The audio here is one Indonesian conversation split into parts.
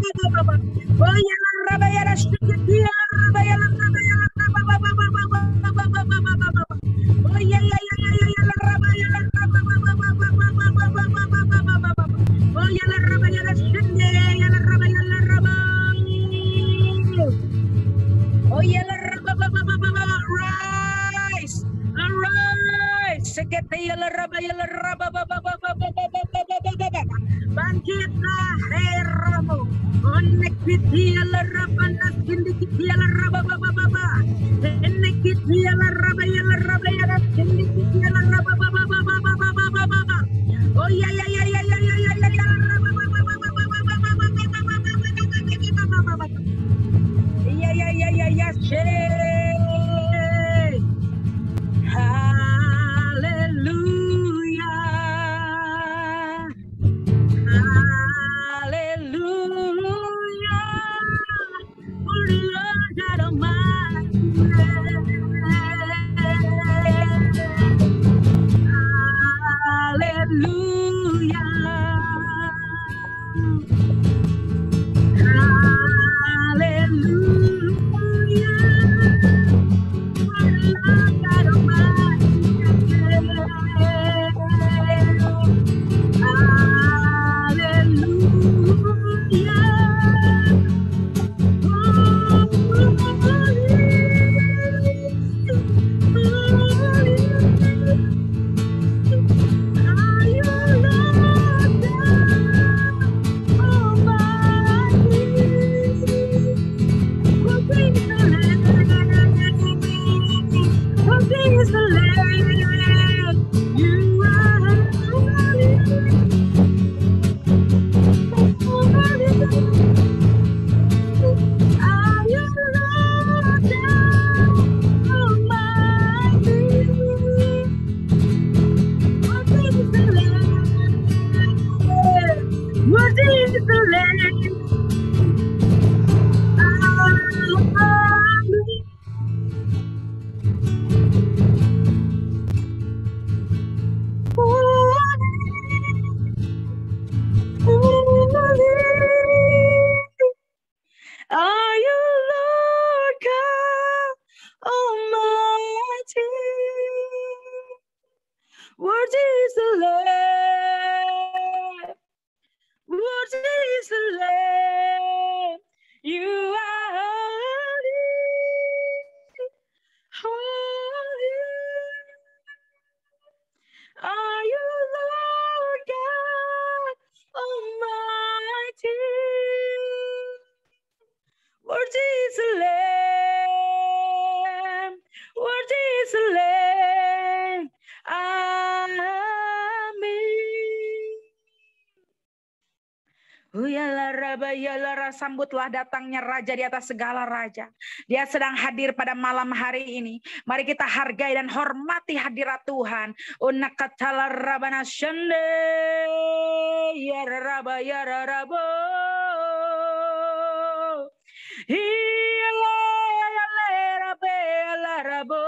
Oh ya la raba ya la shikiti ya la raba ya la raba ya la raba ba ba ba ba ba ba ba ba ba ba ba. Oh ya ya ya ya ya la raba ya la raba ba ba ba ba ba ba ba ba ba ba ba ba ba. Oh ya la raba ya la shinde ya la raba ya la raba. Oh ya la raba ba ba ba ba ba. Rise, arise. Sekete ya la raba ba ba ba ba ba ba ba ba ba ba ba. Bangkitlah hai Rabu. Onekiti ya la raba na sindikiti ya la raba ba ba ba ba. Enekiti ya la raba ya la sindikiti ya la raba ba ba ba ba ba ba ba ba ba ba. Oh ya ya ya ya ya ya ya ya la raba ba ba ba ba ba ba ba ba ba ba ba ba ba. Ya ya ya ya ya shey. Hallelujah. Hallelujah. For the Lord God Almighty. Are you Lord God Almighty? Worthy is the Lamb. Worthy is the Lamb. You are holy. Holy. Are you Lord God Almighty? Worthy is the Lamb. Worthy is the Lamb. Amin. Sambutlah datangnya Raja di atas segala raja. Dia sedang hadir pada malam hari ini. Mari kita hargai dan hormati hadirat Tuhan. Unakatala rabana shande ya raba ya rabo. Hiya rabe la rabo.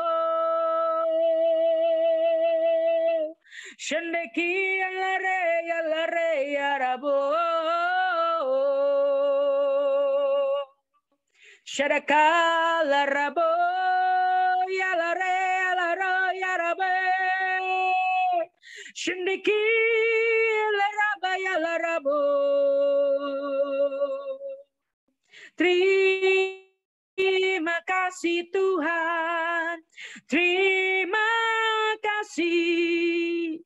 Shande ki la re ya rabo. Shadaka la rabo ya la re la ro ya rabe. Shindiki la raba ya la rabo. Terima kasih Tuhan. Terima kasih.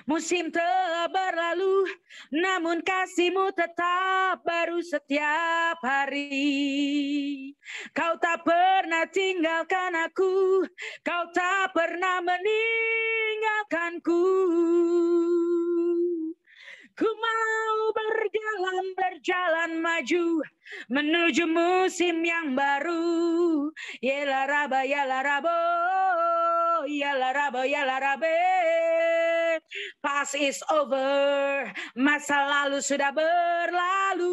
Musim telah berlalu, namun kasih-Mu tetap baru setiap hari. Kau tak pernah tinggalkan aku, Kau tak pernah meninggalkanku. Ku mau berjalan maju menuju musim yang baru. Yela raba, yala rabo, yala rabo, yala rabe. Past is over, masa lalu sudah berlalu.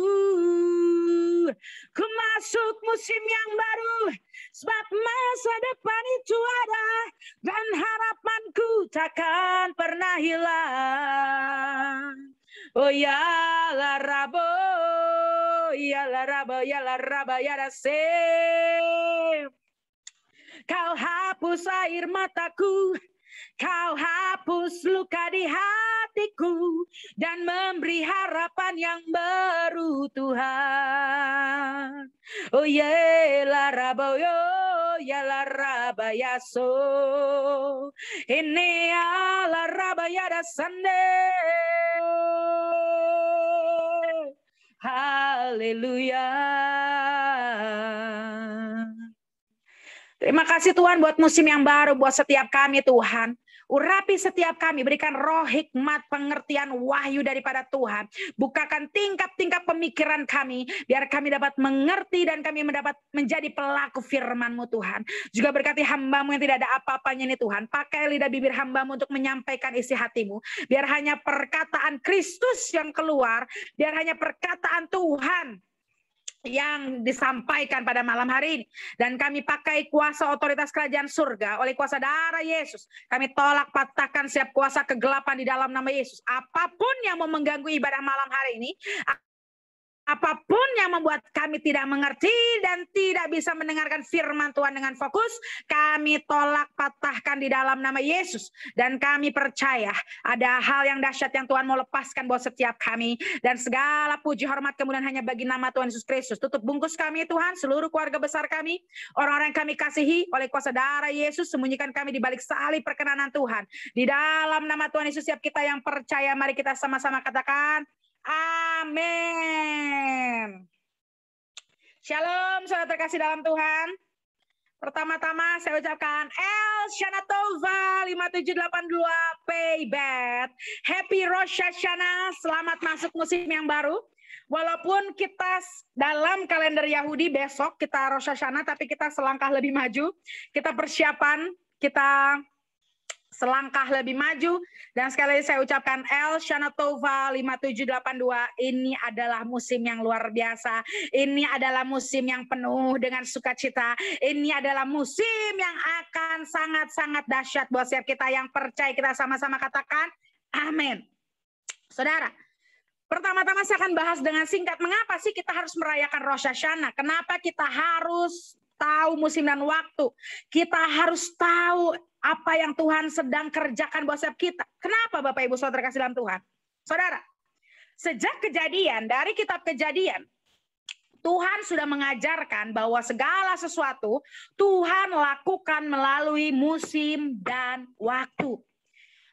Ku masuk musim yang baru, sebab masa depan itu ada, dan harapanku takkan pernah hilang. Oh ya la rabo, ya la rabo, ya la raba, ya la se. Kau hapus air mataku, Kau hapus luka di hatiku, dan memberi harapan yang baru Tuhan. Oh ye la rabo yo, ya la raba ya so. Ini la raba ya da sande. Haleluya. Terima kasih Tuhan buat musim yang baru, buat setiap kami Tuhan. Urapi setiap kami, berikan roh hikmat, pengertian, wahyu daripada Tuhan. Bukakan tingkap-tingkap pemikiran kami, biar kami dapat mengerti dan kami mendapat menjadi pelaku firman-Mu Tuhan. Juga berkati hamba-Mu yang tidak ada apa-apanya ini Tuhan. Pakai lidah bibir hamba-Mu untuk menyampaikan isi hati-Mu. Biar hanya perkataan Kristus yang keluar, biar hanya perkataan Tuhan yang disampaikan pada malam hari ini. Dan kami pakai kuasa otoritas kerajaan surga oleh kuasa darah Yesus. Kami tolak patahkan setiap kuasa kegelapan di dalam nama Yesus. Apapun yang mau mengganggu ibadah malam hari ini, apapun yang membuat kami tidak mengerti dan tidak bisa mendengarkan firman Tuhan dengan fokus, kami tolak patahkan di dalam nama Yesus. Dan kami percaya ada hal yang dahsyat yang Tuhan mau lepaskan buat setiap kami. Dan segala puji hormat kemudian hanya bagi nama Tuhan Yesus Kristus. Tutup bungkus kami Tuhan, seluruh keluarga besar kami, orang-orang yang kami kasihi oleh kuasa darah Yesus. Sembunyikan kami di balik salib perkenanan Tuhan. Di dalam nama Tuhan Yesus, setiap kita yang percaya, mari kita sama-sama katakan amin. Shalom, saudara terkasih dalam Tuhan. Pertama-tama saya ucapkan El Shanatova 5782 Paybat. Happy Rosh Hashanah, selamat masuk musim yang baru. Walaupun kita dalam kalender Yahudi besok kita Rosh Hashanah, tapi kita selangkah lebih maju. Kita persiapan, kita selangkah lebih maju. Dan sekali lagi saya ucapkan El Shanatova 5782, ini adalah musim yang luar biasa. Ini adalah musim yang penuh dengan sukacita. Ini adalah musim yang akan sangat-sangat dahsyat buat setiap kita yang percaya. Kita sama-sama katakan amin. Saudara, pertama-tama saya akan bahas dengan singkat, mengapa sih kita harus merayakan Rosh Hashanah? Kenapa kita harus tahu musim dan waktu? Kita harus tahu apa yang Tuhan sedang kerjakan buat setiap kita. Kenapa Bapak Ibu Saudara terkasih dalam Tuhan? Saudara, sejak Kejadian, dari kitab Kejadian, Tuhan sudah mengajarkan bahwa segala sesuatu Tuhan lakukan melalui musim dan waktu.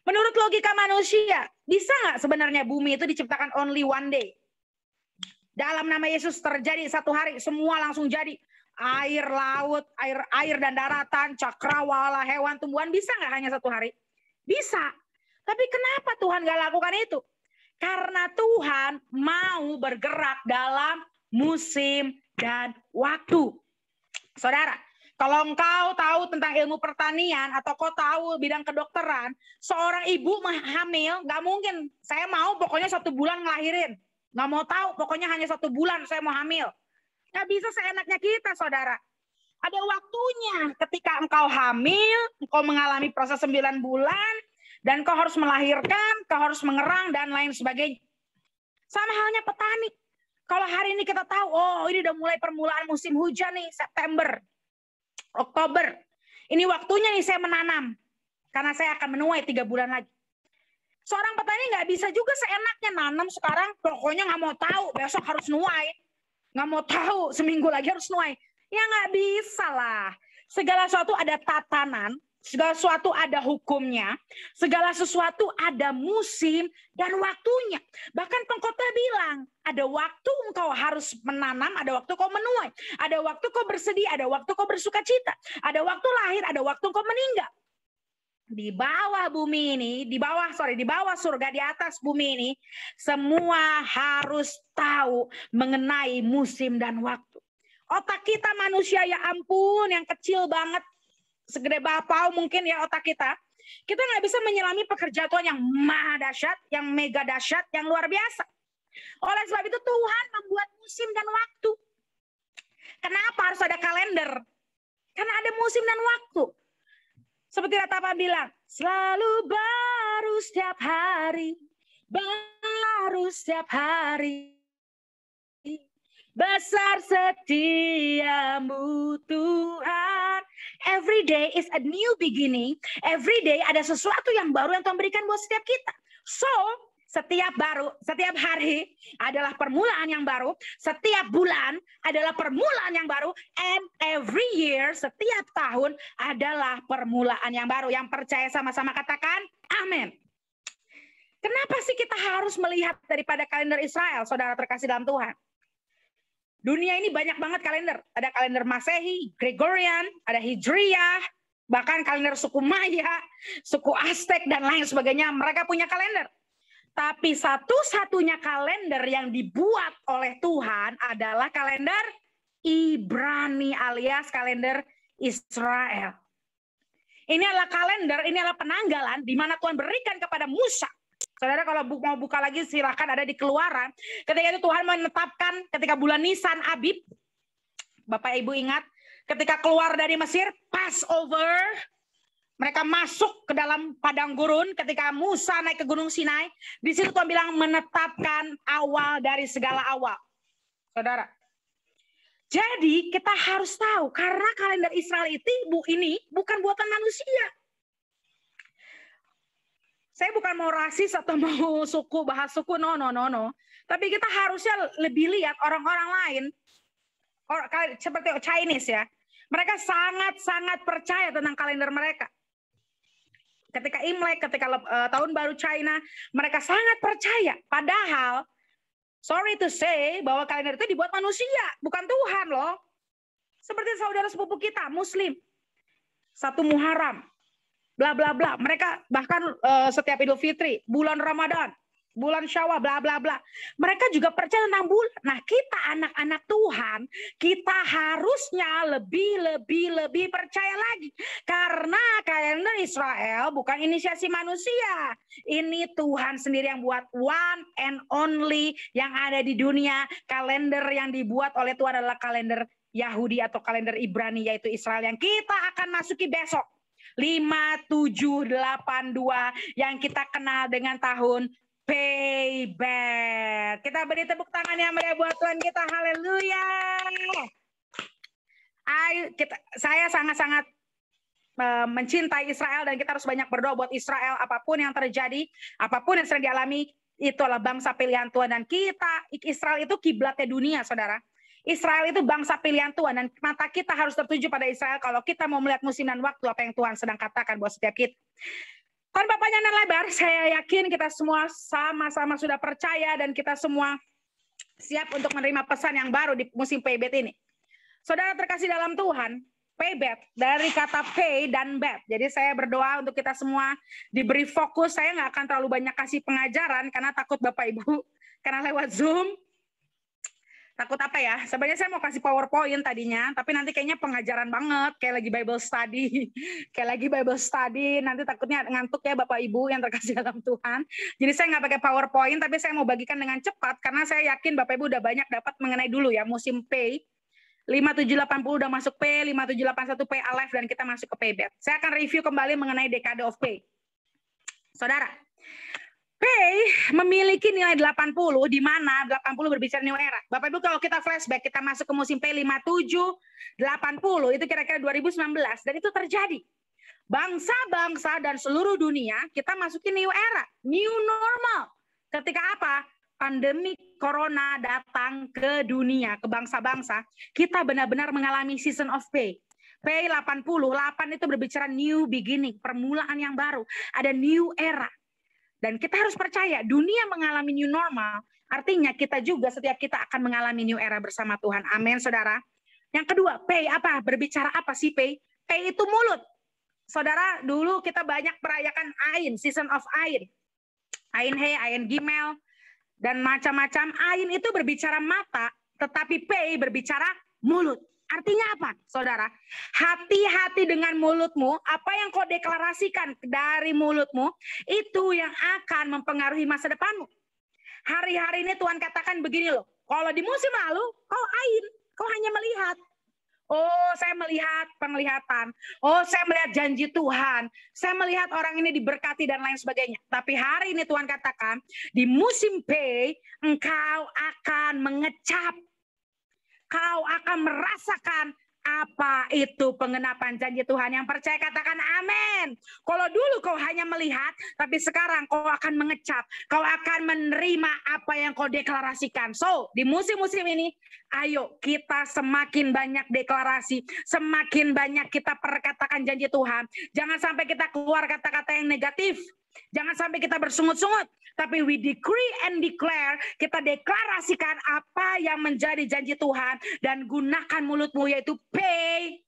Menurut logika manusia, bisa nggak sebenarnya bumi itu diciptakan only one day? Dalam nama Yesus terjadi satu hari, semua langsung jadi. Air, laut, air dan daratan, cakrawala, hewan, tumbuhan, bisa nggak hanya satu hari? Bisa. Tapi kenapa Tuhan nggak lakukan itu? Karena Tuhan mau bergerak dalam musim dan waktu. Saudara, kalau engkau tahu tentang ilmu pertanian atau kau tahu bidang kedokteran, seorang ibu hamil nggak mungkin, saya mau pokoknya 1 bulan ngelahirin. Nggak mau tahu, pokoknya hanya 1 bulan saya mau hamil. Nggak bisa seenaknya kita, saudara. Ada waktunya ketika engkau hamil, engkau mengalami proses 9 bulan, dan kau harus melahirkan, kau harus mengerang, dan lain sebagainya. Sama halnya petani. Kalau hari ini kita tahu, oh ini udah mulai permulaan musim hujan nih, September, Oktober. Ini waktunya nih saya menanam. Karena saya akan menuai 3 bulan lagi. Seorang petani nggak bisa juga seenaknya nanam sekarang, pokoknya nggak mau tahu, besok harus nuai. Nggak mau tahu, seminggu lagi harus nuai. Ya nggak bisa lah. Segala sesuatu ada tatanan, segala sesuatu ada hukumnya, segala sesuatu ada musim dan waktunya. Bahkan pengkhotbah bilang, ada waktu engkau harus menanam, ada waktu kau menuai, ada waktu kau bersedih, ada waktu kau bersuka cita, ada waktu lahir, ada waktu kau meninggal. Di bawah bumi ini, di bawah surga, di atas bumi ini, semua harus tahu mengenai musim dan waktu. Otak kita manusia, ya ampun, yang kecil banget, segede bapau mungkin ya otak kita. Kita nggak bisa menyelami pekerjaan Tuhan yang maha dahsyat, yang mega dahsyat, yang luar biasa. Oleh sebab itu Tuhan membuat musim dan waktu. Kenapa harus ada kalender? Karena ada musim dan waktu. Seperti Ratapa bilang, selalu baru setiap hari, baru setiap hari. Besar setiamu Tuhan. Every day is a new beginning. Every day ada sesuatu yang baru yang Tuhan berikan buat setiap kita. So, setiap hari adalah permulaan yang baru. Setiap bulan adalah permulaan yang baru. And every year, setiap tahun adalah permulaan yang baru. Yang percaya sama-sama katakan, amin. Kenapa sih kita harus melihat daripada kalender Israel, saudara terkasih dalam Tuhan? Dunia ini banyak banget kalender. Ada kalender Masehi, Gregorian, ada Hijriyah, bahkan kalender suku Maya, suku Aztec, dan lain sebagainya. Mereka punya kalender. Tapi satu-satunya kalender yang dibuat oleh Tuhan adalah kalender Ibrani alias kalender Israel. Ini adalah kalender, ini adalah penanggalan di mana Tuhan berikan kepada Musa. Saudara kalau mau buka lagi silakan ada di Keluaran. Ketika itu Tuhan menetapkan ketika bulan Nisan Abib. Bapak Ibu ingat ketika keluar dari Mesir, Passover. Mereka masuk ke dalam padang gurun ketika Musa naik ke Gunung Sinai. Di situ Tuhan bilang menetapkan awal dari segala awal. Saudara. Jadi kita harus tahu karena kalender Israel ini bukan buatan manusia. Saya bukan mau rasis atau mau suku, bahas suku, no. Tapi kita harusnya lebih lihat orang-orang lain, seperti Chinese ya. Mereka sangat-sangat percaya tentang kalender mereka. Ketika Imlek, ketika tahun baru China, mereka sangat percaya. Padahal, sorry to say, bahwa kalender itu dibuat manusia, bukan Tuhan loh. Seperti saudara sepupu kita, Muslim. Satu Muharram, bla bla bla. Mereka bahkan setiap Idul Fitri, bulan Ramadan, bulan Syawal, bla bla bla. Mereka juga percaya tentang bulan. Nah, kita anak-anak Tuhan, kita harusnya lebih percaya lagi. Karena kalender Israel bukan inisiasi manusia. Ini Tuhan sendiri yang buat, one and only yang ada di dunia. Kalender yang dibuat oleh Tuhan adalah kalender Yahudi atau kalender Ibrani, yaitu Israel yang kita akan masuki besok. 5782 yang kita kenal dengan tahun Payback. Kita beri tepuk tangan yang meriah buat Tuhan kita. Haleluya. Saya sangat-sangat mencintai Israel dan kita harus banyak berdoa buat Israel. Apapun yang terjadi, apapun yang sedang dialami, itu adalah bangsa pilihan Tuhan. Dan Israel itu kiblatnya dunia, saudara. Israel itu bangsa pilihan Tuhan dan mata kita harus tertuju pada Israel kalau kita mau melihat musim dan waktu apa yang Tuhan sedang katakan buat setiap kita. Tanpa panjang dan lebar, saya yakin kita semua sama-sama sudah percaya dan kita semua siap untuk menerima pesan yang baru di musim Payback ini. Saudara terkasih dalam Tuhan, Payback dari kata pay dan bet. Jadi saya berdoa untuk kita semua diberi fokus. Saya nggak akan terlalu banyak kasih pengajaran karena takut Bapak Ibu, karena lewat Zoom. Takut apa ya? Sebenarnya saya mau kasih PowerPoint tadinya, tapi nanti kayaknya pengajaran banget, kayak lagi Bible study, nanti takutnya ngantuk ya Bapak Ibu yang terkasih dalam Tuhan. Jadi saya nggak pakai PowerPoint, tapi saya mau bagikan dengan cepat, karena saya yakin Bapak Ibu udah banyak dapat mengenai dulu ya, musim Pay. 5780 udah masuk Pay, 5781 Pay Alive, dan kita masuk ke Payback. Saya akan review kembali mengenai Decade of Pay. Saudara, Pay memiliki nilai 80, di mana 80 berbicara new era. Bapak Ibu kalau kita flashback, kita masuk ke musim Pay 5780, itu kira-kira 2019, dan itu terjadi. Bangsa-bangsa dan seluruh dunia, kita masukin new era, new normal. Ketika apa? Pandemi Corona datang ke dunia, ke bangsa-bangsa, kita benar-benar mengalami season of Pay. P80, 8 itu berbicara new beginning, permulaan yang baru. Ada new era. Dan kita harus percaya, dunia mengalami new normal, artinya kita juga setiap kita akan mengalami new era bersama Tuhan. Amin, saudara. Yang kedua, P apa? Berbicara apa sih P? P itu mulut. Saudara, dulu kita banyak merayakan Ain, season of Ain. Ain He, Ain Gimel, dan macam-macam. Ain itu berbicara mata, tetapi P berbicara mulut. Artinya apa, saudara? Hati-hati dengan mulutmu. Apa yang kau deklarasikan dari mulutmu, itu yang akan mempengaruhi masa depanmu. Hari-hari ini Tuhan katakan begini loh. Kalau di musim lalu, kau ain. Kau hanya melihat. Oh, saya melihat penglihatan. Oh, saya melihat janji Tuhan. Saya melihat orang ini diberkati dan lain sebagainya. Tapi hari ini Tuhan katakan, di musim P, engkau akan mengecap. Kau akan merasakan apa itu pengenapan janji Tuhan. Yang percaya katakan amin. Kalau dulu kau hanya melihat, tapi sekarang kau akan mengecap. Kau akan menerima apa yang kau deklarasikan. So, di musim-musim ini, ayo kita semakin banyak deklarasi. Semakin banyak kita perkatakan janji Tuhan. Jangan sampai kita keluar kata-kata yang negatif. Jangan sampai kita bersungut-sungut. Tapi we decree and declare, kita deklarasikan apa yang menjadi janji Tuhan dan gunakan mulutmu yaitu pay,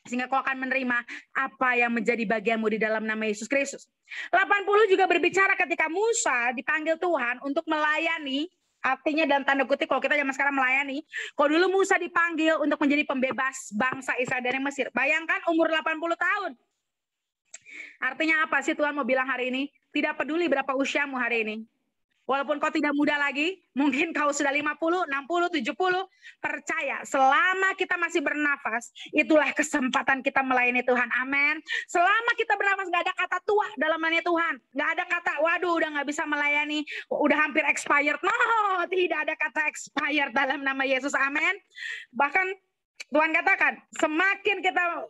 sehingga kau akan menerima apa yang menjadi bagianmu di dalam nama Yesus Kristus. 80 juga berbicara ketika Musa dipanggil Tuhan untuk melayani, artinya dalam tanda kutip kalau kita zaman sekarang melayani, kalau dulu Musa dipanggil untuk menjadi pembebas bangsa Israel dari Mesir. Bayangkan umur 80 tahun. Artinya apa sih Tuhan mau bilang hari ini? Tidak peduli berapa usiamu hari ini. Walaupun kau tidak muda lagi, mungkin kau sudah 50, 60, 70, percaya selama kita masih bernafas, itulah kesempatan kita melayani Tuhan. Amin. Selama kita bernafas, gak ada kata tua dalam melayani Tuhan. Gak ada kata, waduh udah gak bisa melayani, udah hampir expired. No, tidak ada kata expired dalam nama Yesus. Amin. Bahkan Tuhan katakan, semakin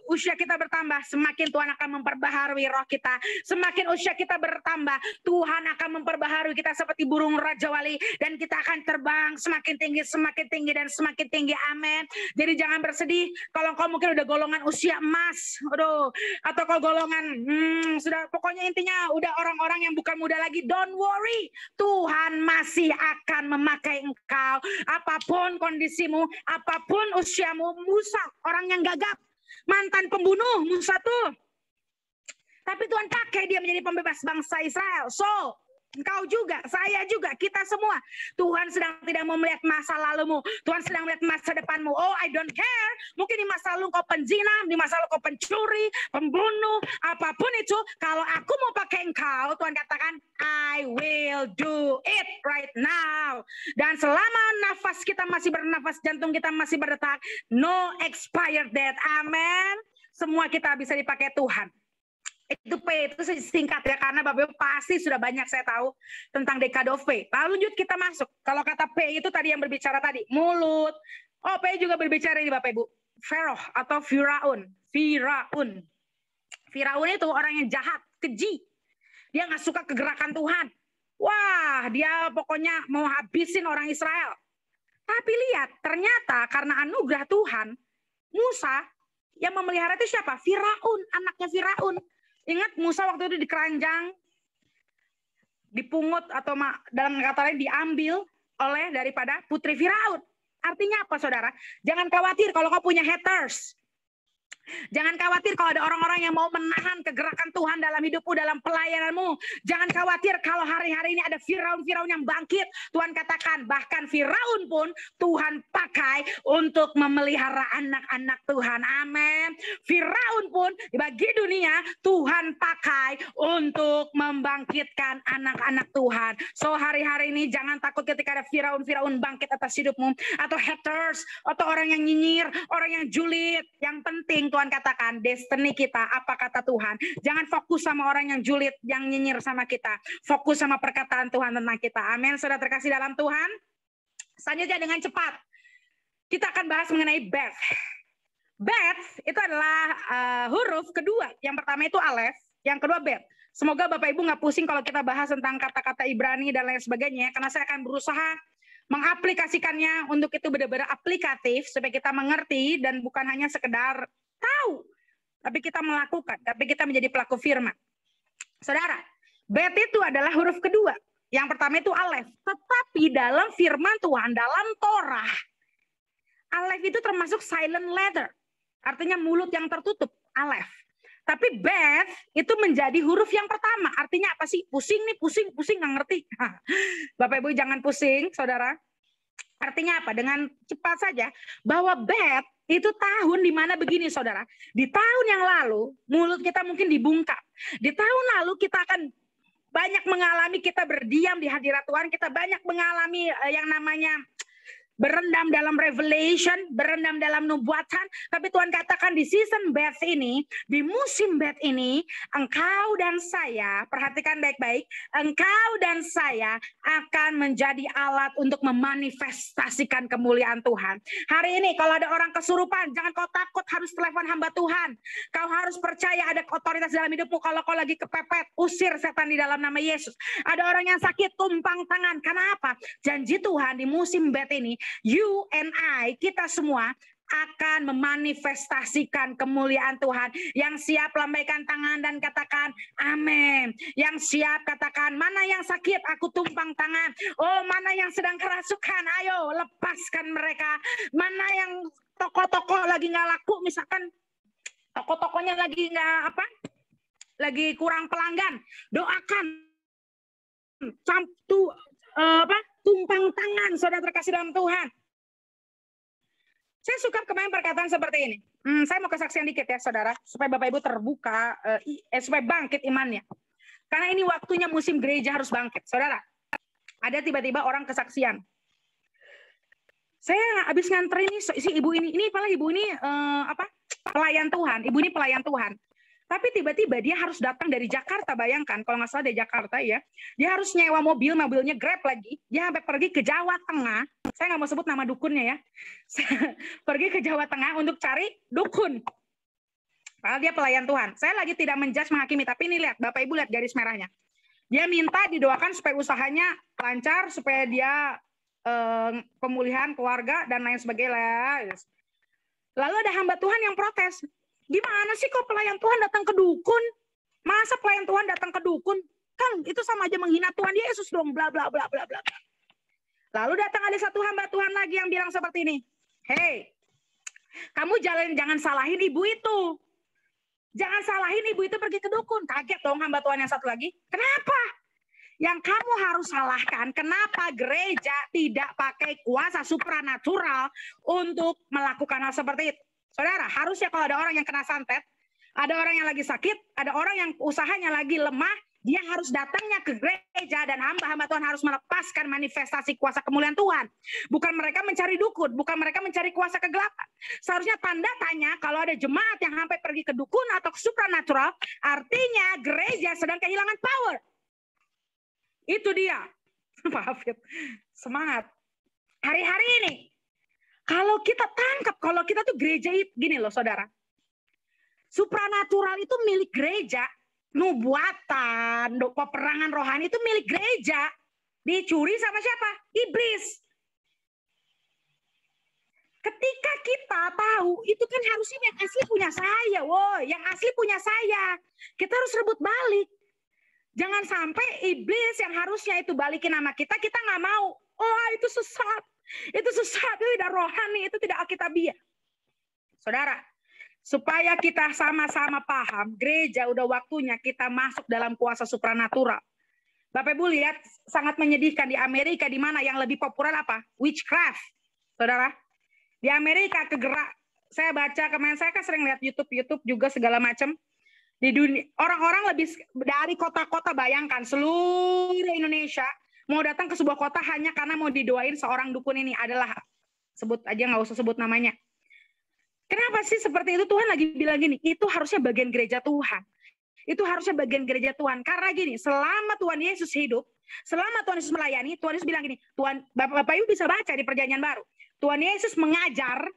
usia kita bertambah, semakin Tuhan akan memperbaharui roh kita. Semakin usia kita bertambah, Tuhan akan memperbaharui kita seperti burung Raja Wali. Dan kita akan terbang semakin tinggi, dan semakin tinggi. Amin. Jadi jangan bersedih kalau kau mungkin udah golongan usia emas. Aduh, atau kau golongan, sudah pokoknya intinya udah orang-orang yang bukan muda lagi. Don't worry, Tuhan masih akan memakai engkau. Apapun kondisimu, apapun usiamu. Musa, orang yang gagap, mantan pembunuh Musa tuh. Tapi Tuhan pakai dia menjadi pembebas bangsa Israel. So, engkau juga, saya juga, kita semua. Tuhan sedang tidak mau melihat masa lalumu. Tuhan sedang melihat masa depanmu. Oh, I don't care. Mungkin di masa lalu kau penzina, di masa lalu kau pencuri, pembunuh, apapun itu. Kalau aku mau pakai engkau, Tuhan katakan, I will do it right now. Dan selama nafas kita masih bernafas, jantung kita masih berdetak, no expired date. Amen. Semua kita bisa dipakai Tuhan. Itu P, itu singkat ya, karena Bapak Ibu pasti sudah banyak saya tahu tentang dekade of P. Lalu lanjut kita masuk. Kalau kata P itu tadi yang berbicara tadi, mulut. Oh, P juga berbicara ini Bapak Ibu. Pharaoh atau Firaun. Firaun itu orang yang jahat, keji. Dia nggak suka kegerakan Tuhan. Wah, dia pokoknya mau habisin orang Israel. Tapi lihat, ternyata karena anugerah Tuhan, Musa yang memelihara itu siapa? Firaun, anaknya Firaun. Ingat Musa waktu itu dikeranjang, dipungut atau dalam kata lain diambil oleh daripada putri Firaun. Artinya apa saudara? Jangan khawatir kalau kau punya haters. Jangan khawatir kalau ada orang-orang yang mau menahan kegerakan Tuhan dalam hidupmu, dalam pelayananmu. Jangan khawatir kalau hari-hari ini ada Firaun-Firaun yang bangkit. Tuhan katakan bahkan Firaun pun Tuhan pakai untuk memelihara anak-anak Tuhan. Amin. Firaun pun bagi dunia Tuhan pakai untuk membangkitkan anak-anak Tuhan. So hari-hari ini jangan takut ketika ada Firaun-Firaun bangkit atas hidupmu. Atau haters, atau orang yang nyinyir, orang yang julid. Yang penting Tuhan katakan destiny kita, apa kata Tuhan. Jangan fokus sama orang yang julid, yang nyinyir sama kita. Fokus sama perkataan Tuhan tentang kita. Amin. Sudah terkasih dalam Tuhan. Selanjutnya dengan cepat, kita akan bahas mengenai Beth. Beth itu adalah huruf kedua. Yang pertama itu Alef, yang kedua Beth. Semoga Bapak Ibu nggak pusing kalau kita bahas tentang kata-kata Ibrani dan lain sebagainya, karena saya akan berusaha mengaplikasikannya untuk itu benar-benar aplikatif supaya kita mengerti dan bukan hanya sekedar tahu, tapi kita melakukan, tapi kita menjadi pelaku firman. Saudara, bet itu adalah huruf kedua. Yang pertama itu alef. Tetapi dalam firman Tuhan, dalam Torah, alef itu termasuk silent letter. Artinya mulut yang tertutup, alef. Tapi bet itu menjadi huruf yang pertama. Artinya apa sih? Pusing nih, pusing, nggak ngerti. Bapak Ibu jangan pusing, saudara. Artinya apa? Dengan cepat saja, bahwa bet itu tahun di mana begini, saudara. Di tahun yang lalu, mulut kita mungkin dibungkam. Di tahun lalu kita akan banyak mengalami, kita berdiam di hadirat Tuhan, kita banyak mengalami yang namanya berendam dalam revelation, berendam dalam nubuatan. Tapi Tuhan katakan di season bet ini, di musim bet ini, engkau dan saya, perhatikan baik-baik, engkau dan saya akan menjadi alat untuk memanifestasikan kemuliaan Tuhan. Hari ini kalau ada orang kesurupan, jangan kau takut harus telepon hamba Tuhan. Kau harus percaya ada otoritas dalam hidupmu. Kalau kau lagi kepepet, usir setan di dalam nama Yesus. Ada orang yang sakit, tumpang tangan. Karena apa? Janji Tuhan di musim bet ini, you and I, kita semua akan memanifestasikan kemuliaan Tuhan. Yang siap lambaikan tangan dan katakan amin. Yang siap katakan, mana yang sakit aku tumpang tangan. Oh, mana yang sedang kerasukan, ayo lepaskan mereka. Mana yang toko-toko lagi nggak laku, misalkan toko-tokonya lagi nggak apa, lagi kurang pelanggan, doakan. Tumpang tangan, saudara terkasih dalam Tuhan. Saya suka kemarin perkataan seperti ini. Saya mau kesaksian dikit ya, saudara, supaya Bapak Ibu terbuka, supaya bangkit imannya. Karena ini waktunya musim gereja harus bangkit, saudara. Ada tiba-tiba orang kesaksian. Saya habis nganterin si ibu ini malah ibu ini pelayan Tuhan. Ibu ini pelayan Tuhan. Tapi tiba-tiba dia harus datang dari Jakarta, bayangkan, kalau nggak salah dari Jakarta ya. Dia harus nyewa mobilnya Grab lagi. Dia sampai pergi ke Jawa Tengah. Saya nggak mau sebut nama dukunnya ya. Pergi ke Jawa Tengah untuk cari dukun. Padahal dia pelayan Tuhan. Saya lagi tidak menjudge menghakimi, tapi ini lihat, Bapak Ibu lihat garis merahnya. Dia minta didoakan supaya usahanya lancar, supaya dia pemulihan keluarga dan lain sebagainya. Lalu ada hamba Tuhan yang protes. Gimana sih kok pelayan Tuhan datang ke dukun? Masa pelayan Tuhan datang ke dukun? Kan itu sama aja menghina Tuhan Yesus dong, bla bla bla bla bla. Lalu datang ada satu hamba Tuhan lagi yang bilang seperti ini. Hei, kamu jangan salahin ibu itu. Jangan salahin ibu itu pergi ke dukun. Kaget dong hamba Tuhan yang satu lagi. Kenapa? Yang kamu harus salahkan, kenapa gereja tidak pakai kuasa supranatural untuk melakukan hal seperti itu? Saudara, harusnya kalau ada orang yang kena santet, ada orang yang lagi sakit, ada orang yang usahanya lagi lemah, dia harus datangnya ke gereja dan hamba-hamba Tuhan harus melepaskan manifestasi kuasa kemuliaan Tuhan. Bukan mereka mencari dukun, bukan mereka mencari kuasa kegelapan. Seharusnya tanda tanya kalau ada jemaat yang sampai pergi ke dukun atau ke supranatural, artinya gereja sedang kehilangan power. Itu dia. Pak Hafid, semangat. Hari-hari ini, kalau kita tangkap, kalau kita tuh gereja itu, gini loh saudara. Supranatural itu milik gereja. Nubuatan, peperangan rohani itu milik gereja. Dicuri sama siapa? Iblis. Ketika kita tahu, itu kan harusnya yang asli punya saya. Woi, yang asli punya saya. Kita harus rebut balik. Jangan sampai iblis yang harusnya itu balikin nama kita nggak mau. Oh, itu sesat. Itu sesat, itu tidak rohani, itu tidak alkitabiah. Saudara, supaya kita sama-sama paham, gereja udah waktunya kita masuk dalam kuasa supranatural. Bapak Ibu lihat, sangat menyedihkan di Amerika, di mana yang lebih populer apa? Witchcraft. Saudara, di Amerika kegerak, saya baca kemarin, saya kan sering lihat YouTube juga segala macam. Di dunia, orang-orang lebih dari kota-kota, bayangkan seluruh Indonesia mau datang ke sebuah kota hanya karena mau didoain seorang dukun ini adalah, sebut aja nggak usah sebut namanya. Kenapa sih seperti itu? Tuhan lagi bilang gini, itu harusnya bagian gereja Tuhan. Itu harusnya bagian gereja Tuhan. Karena gini, selama Tuhan Yesus hidup, selama Tuhan Yesus melayani, Tuhan Yesus bilang gini, Tuhan, Bapak Ibu bisa baca di Perjanjian Baru. Tuhan Yesus mengajar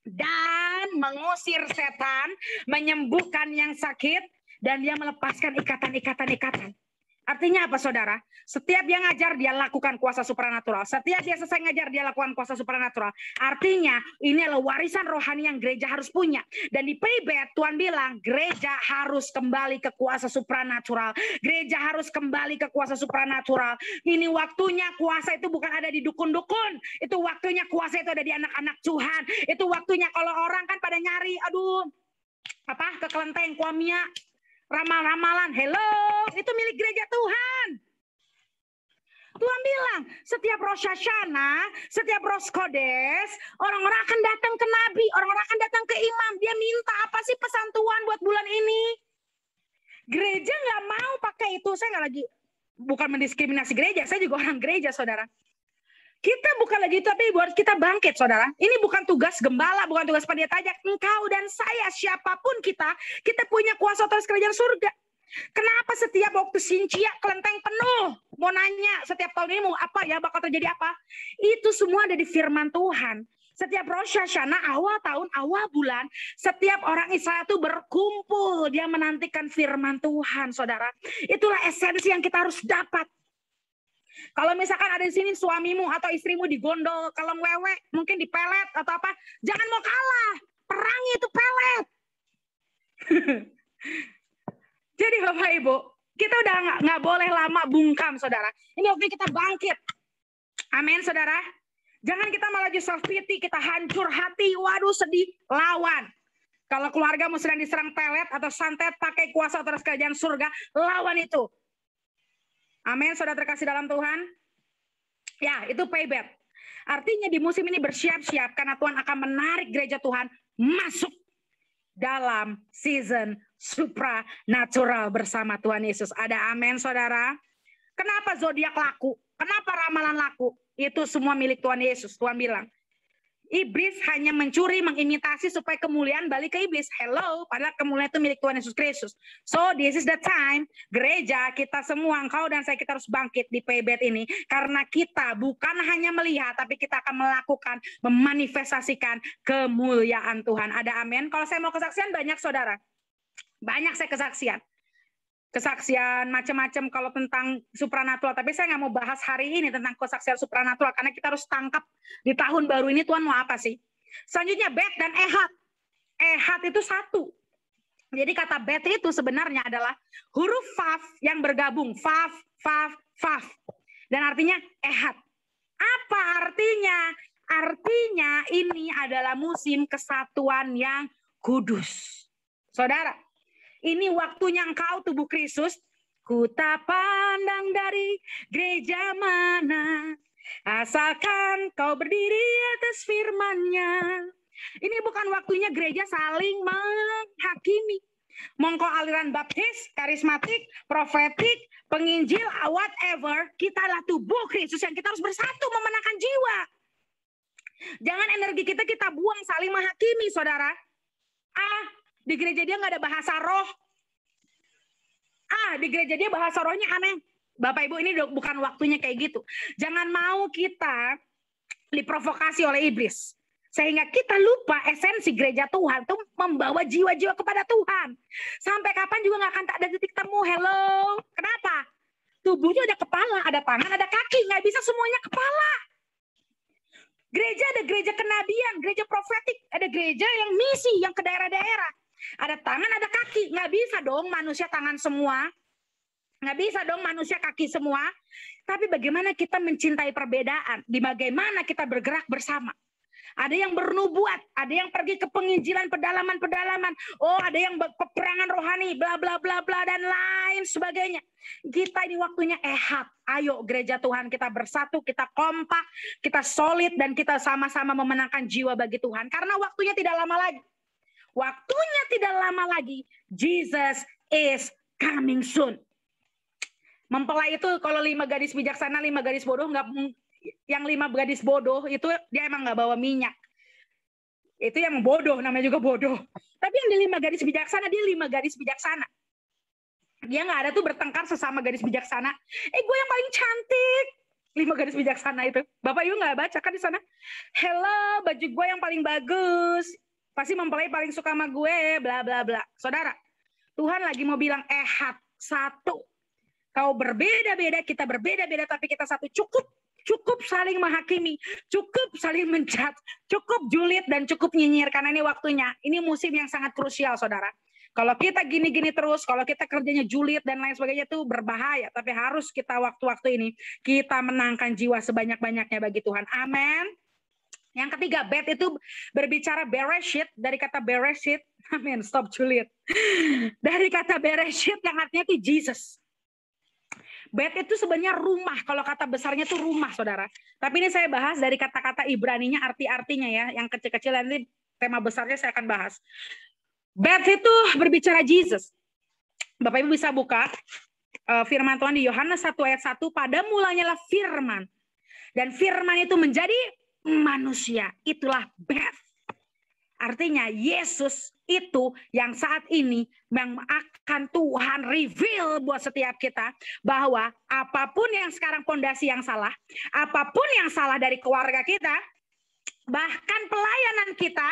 dan mengusir setan, menyembuhkan yang sakit, dan dia melepaskan ikatan-ikatan. Artinya apa saudara? Setiap dia ngajar, dia lakukan kuasa supranatural. Setiap dia selesai ngajar, dia lakukan kuasa supranatural. Artinya ini adalah warisan rohani yang gereja harus punya. Dan di Paybet Tuhan bilang gereja harus kembali ke kuasa supranatural. Gereja harus kembali ke kuasa supranatural. Ini waktunya kuasa itu bukan ada di dukun-dukun. Itu waktunya kuasa itu ada di anak-anak Tuhan. Itu waktunya kalau orang kan pada nyari, ke kelenteng, kuamia, ramal-ramalan, hello, itu milik gereja Tuhan. Tuhan bilang, setiap Rosh Hashanah, setiap Rosh Kodes, orang-orang akan datang ke Nabi, orang-orang akan datang ke imam. Dia minta apa sih pesan Tuhan buat bulan ini? Gereja nggak mau pakai itu. Saya nggak lagi, bukan mendiskriminasi gereja, saya juga orang gereja, saudara. Kita bukan lagi itu, tapi buat kita bangkit, saudara. Ini bukan tugas gembala, bukan tugas pendeta aja. Engkau dan saya, siapapun kita punya kuasa atas kerajaan surga. Kenapa setiap waktu Sincia kelenteng penuh? Mau nanya, setiap tahun ini mau apa ya, bakal terjadi apa? Itu semua ada di firman Tuhan. Setiap Rosh Hashanah, awal tahun, awal bulan, setiap orang Israel itu berkumpul. Dia menantikan firman Tuhan, saudara. Itulah esensi yang kita harus dapat. Kalau misalkan ada di sini suamimu atau istrimu digondol, kalau wewe mungkin dipelet atau apa, jangan mau kalah, perangi itu pelet. Jadi Bapak Ibu, kita udah nggak boleh lama bungkam, saudara. Ini waktu kita bangkit. Amin, saudara. Jangan kita malah just self pity, kita hancur hati, waduh sedih, lawan. Kalau keluargamu sedang diserang pelet atau santet, pakai kuasa atas kerajaan surga, lawan itu. Amin, saudara terkasih dalam Tuhan. Ya, itu Paybet. Artinya di musim ini bersiap-siap karena Tuhan akan menarik gereja Tuhan masuk dalam season supranatural bersama Tuhan Yesus. Ada amin, saudara. Kenapa zodiak laku? Kenapa ramalan laku? Itu semua milik Tuhan Yesus. Tuhan bilang, iblis hanya mencuri, mengimitasi supaya kemuliaan balik ke iblis. Hello, padahal kemuliaan itu milik Tuhan Yesus Kristus. So, this is the time, gereja, kita semua, engkau dan saya, kita harus bangkit di Paybet ini. Karena kita bukan hanya melihat, tapi kita akan melakukan, memanifestasikan kemuliaan Tuhan. Ada amin? Kalau saya mau kesaksian, banyak saudara. Banyak saya kesaksian. Kesaksian macam-macam kalau tentang supranatural, tapi saya nggak mau bahas hari ini tentang kesaksian supranatural karena kita harus tangkap di tahun baru ini Tuhan mau apa sih. Selanjutnya Bet dan Ehad. Ehad itu satu. Jadi kata Bet itu sebenarnya adalah huruf Vav yang bergabung, Vav, Vav, Vav, dan artinya Ehad. Apa artinya? Artinya ini adalah musim kesatuan yang kudus. Saudara, ini waktunya engkau tubuh Kristus. Ku tak pandang dari gereja mana, asalkan kau berdiri atas firman-Nya. Ini bukan waktunya gereja saling menghakimi. Mongko aliran baptis, karismatik, profetik, penginjil, whatever, kita adalah tubuh Kristus yang kita harus bersatu memenangkan jiwa. Jangan energi kita buang saling menghakimi, saudara. Di gereja dia nggak ada bahasa roh. Di gereja dia bahasa rohnya aneh. Bapak Ibu, ini bukan waktunya kayak gitu. Jangan mau kita diprovokasi oleh iblis. Sehingga kita lupa esensi gereja Tuhan itu membawa jiwa-jiwa kepada Tuhan. Sampai kapan juga nggak akan ada titik temu. Hello. Kenapa? Tubuhnya ada kepala, ada tangan, ada kaki. Nggak bisa semuanya kepala. Gereja ada gereja kenabian, gereja profetik. Ada gereja yang misi, yang ke daerah-daerah. Ada tangan, ada kaki. Nggak bisa dong manusia tangan semua. Nggak bisa dong manusia kaki semua. Tapi bagaimana kita mencintai perbedaan. Di bagaimana kita bergerak bersama. Ada yang bernubuat. Ada yang pergi ke penginjilan, pedalaman-pedalaman. Oh, ada yang peperangan rohani. Bla, bla, bla, bla. Dan lain sebagainya. Kita ini waktunya Ehad. Ayo gereja Tuhan kita bersatu. Kita kompak. Kita solid. Dan kita sama-sama memenangkan jiwa bagi Tuhan. Karena waktunya tidak lama lagi. Waktunya tidak lama lagi. Jesus is coming soon. Mempelai itu kalau 5 gadis bijaksana, 5 gadis bodoh, yang 5 gadis bodoh itu dia emang nggak bawa minyak. Itu yang bodoh, namanya juga bodoh. Tapi yang di 5 gadis bijaksana, dia 5 gadis bijaksana. Dia nggak ada tuh bertengkar sesama gadis bijaksana. Gue yang paling cantik. 5 gadis bijaksana itu. Bapak Ibu nggak baca kan di sana? Hello, baju gue yang paling bagus. Pasti mempelai paling suka sama gue, bla bla bla. Saudara, Tuhan lagi mau bilang Ehad, satu. Kau berbeda-beda, kita berbeda-beda, tapi kita satu. Cukup saling menghakimi, cukup saling mencat, cukup julid dan cukup nyinyir, karena ini waktunya. Ini musim yang sangat krusial, saudara. Kalau kita gini-gini terus, kalau kita kerjanya julid dan lain sebagainya itu berbahaya. Tapi harus kita waktu-waktu ini, kita menangkan jiwa sebanyak-banyaknya bagi Tuhan. Amin. Yang ketiga, bet itu berbicara bereshit, dari kata bereshit. Amin, stop julid. Dari kata bereshit yang artinya itu Jesus. Bet itu sebenarnya rumah, kalau kata besarnya itu rumah, saudara. Tapi ini saya bahas dari kata-kata Ibraninya, arti-artinya ya, yang kecil-kecil, nanti tema besarnya saya akan bahas. Bet itu berbicara Jesus. Bapak Ibu bisa buka firman Tuhan di Yohanes 1 ayat 1, pada mulanya lah firman. Dan firman itu menjadi manusia, itulah Bet. Artinya Yesus itu yang saat ini yang akan Tuhan reveal buat setiap kita, bahwa apapun yang sekarang pondasi yang salah, apapun yang salah dari keluarga kita, bahkan pelayanan kita,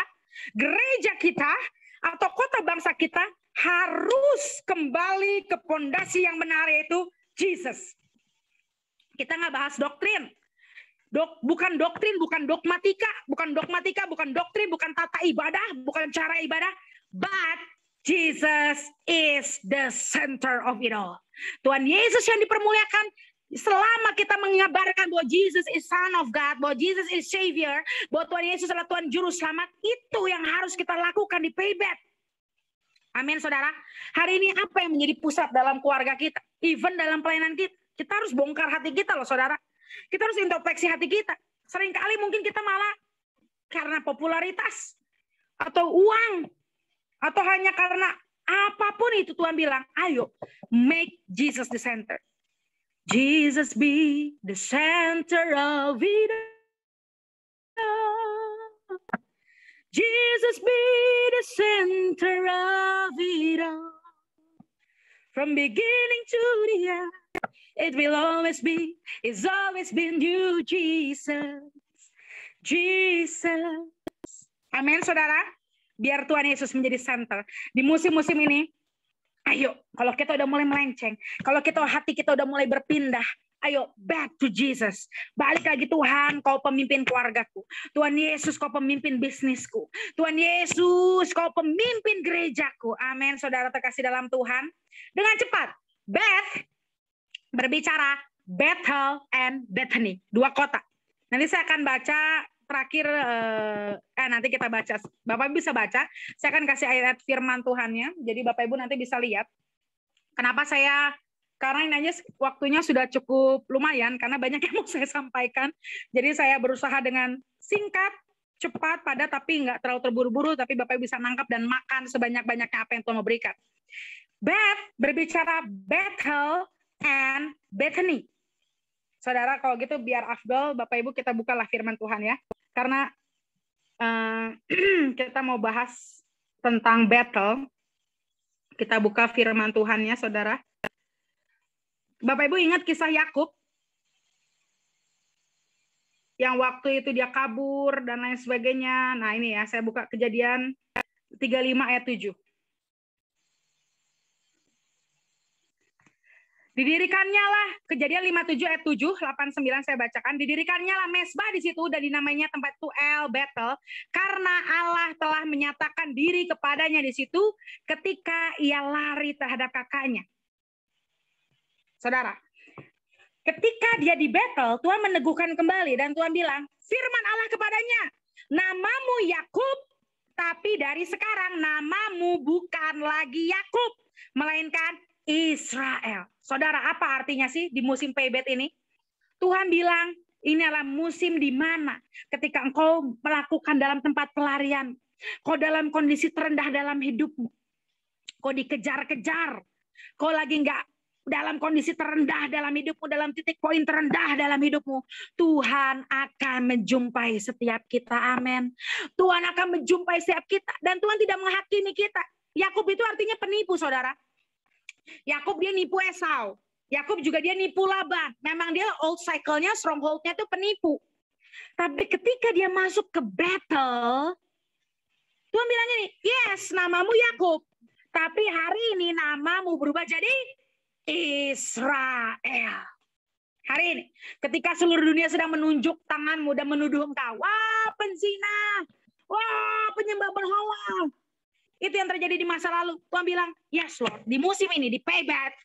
gereja kita, atau kota bangsa kita harus kembali ke pondasi yang benar, yaitu Jesus. Kita nggak bahas doktrin. Bukan doktrin, bukan dogmatika, bukan doktrin, bukan tata ibadah, bukan cara ibadah, but Jesus is the center of it all. Tuhan Yesus yang dipermuliakan. Selama kita mengabarkan bahwa Jesus is Son of God, bahwa Jesus is Savior, bahwa Tuhan Yesus adalah Tuhan Juru Selamat, itu yang harus kita lakukan di Paybet. Amin, saudara. Hari ini apa yang menjadi pusat dalam keluarga kita, even dalam pelayanan kita? Kita harus bongkar hati kita loh, saudara. Kita harus introspeksi hati kita. Seringkali mungkin kita malah karena popularitas atau uang atau hanya karena apapun itu, Tuhan bilang, ayo make Jesus the center. Jesus be the center of it all. Jesus be the center of it all. From beginning to the end. It will always be, it's always been you, Jesus. Jesus. Amin, saudara. Biar Tuhan Yesus menjadi center. Di musim-musim ini, ayo, kalau kita udah mulai melenceng, kalau hati kita udah mulai berpindah, ayo back to Jesus. Balik lagi, Tuhan, kau pemimpin keluargaku. Tuhan Yesus, kau pemimpin bisnisku. Tuhan Yesus, kau pemimpin gerejaku. Amin, saudara terkasih dalam Tuhan. Dengan cepat, Beth berbicara Bethel and Bethany, 2 kota. Nanti saya akan baca terakhir, nanti kita baca. Bapak Ibu bisa baca. Saya akan kasih ayat firman Tuhannya. Jadi Bapak Ibu nanti bisa lihat. Kenapa karena ini aja waktunya sudah cukup lumayan, karena banyak yang mau saya sampaikan. Jadi saya berusaha dengan singkat, cepat, padat, tapi nggak terlalu terburu-buru, tapi Bapak Ibu bisa nangkap dan makan sebanyak-banyaknya apa yang Tuhan mau berikan. Beth berbicara Bethel and Bethany. Saudara, kalau gitu biar afdol Bapak Ibu kita bukalah firman Tuhan ya. Karena kita mau bahas tentang Bethel. Kita buka firman Tuhannya, saudara. Bapak Ibu ingat kisah Yakub? Yang waktu itu dia kabur dan lain sebagainya. Nah ini ya, saya buka Kejadian 35 ayat 7. Didirikannya lah, Kejadian 57 ayat 7, 8, 9 saya bacakan. Didirikannya lah mesbah di situ dan dinamainya tempat itu El Bethel, karena Allah telah menyatakan diri kepadanya di situ ketika ia lari terhadap kakaknya. Saudara, ketika dia di Bethel, Tuhan meneguhkan kembali dan Tuhan bilang, firman Allah kepadanya, namamu Yakub, tapi dari sekarang namamu bukan lagi Yakub, melainkan Israel. Saudara, apa artinya sih di musim Paybet ini? Tuhan bilang, ini adalah musim di mana ketika engkau melakukan dalam tempat pelarian, kau dalam kondisi terendah dalam hidupmu, kau dikejar-kejar, kau lagi nggak dalam kondisi terendah dalam hidupmu, dalam titik poin terendah dalam hidupmu, Tuhan akan menjumpai setiap kita. Amin. Tuhan akan menjumpai setiap kita dan Tuhan tidak menghakimi kita. Yakub itu artinya penipu, saudara. Yakub dia nipu Esau. Yakub juga dia nipu Laban. Memang dia old cycle-nya, stronghold-nya itu penipu. Tapi ketika dia masuk ke Bethel, Tuhan bilang ini, yes, namamu Yakub. Tapi hari ini namamu berubah jadi Israel. Hari ini, ketika seluruh dunia sedang menunjuk tanganmu dan menuduh engkau, wah penzina, wah penyembah berhala. Itu yang terjadi di masa lalu. Tuhan bilang, yes Lord, di musim ini, di payback,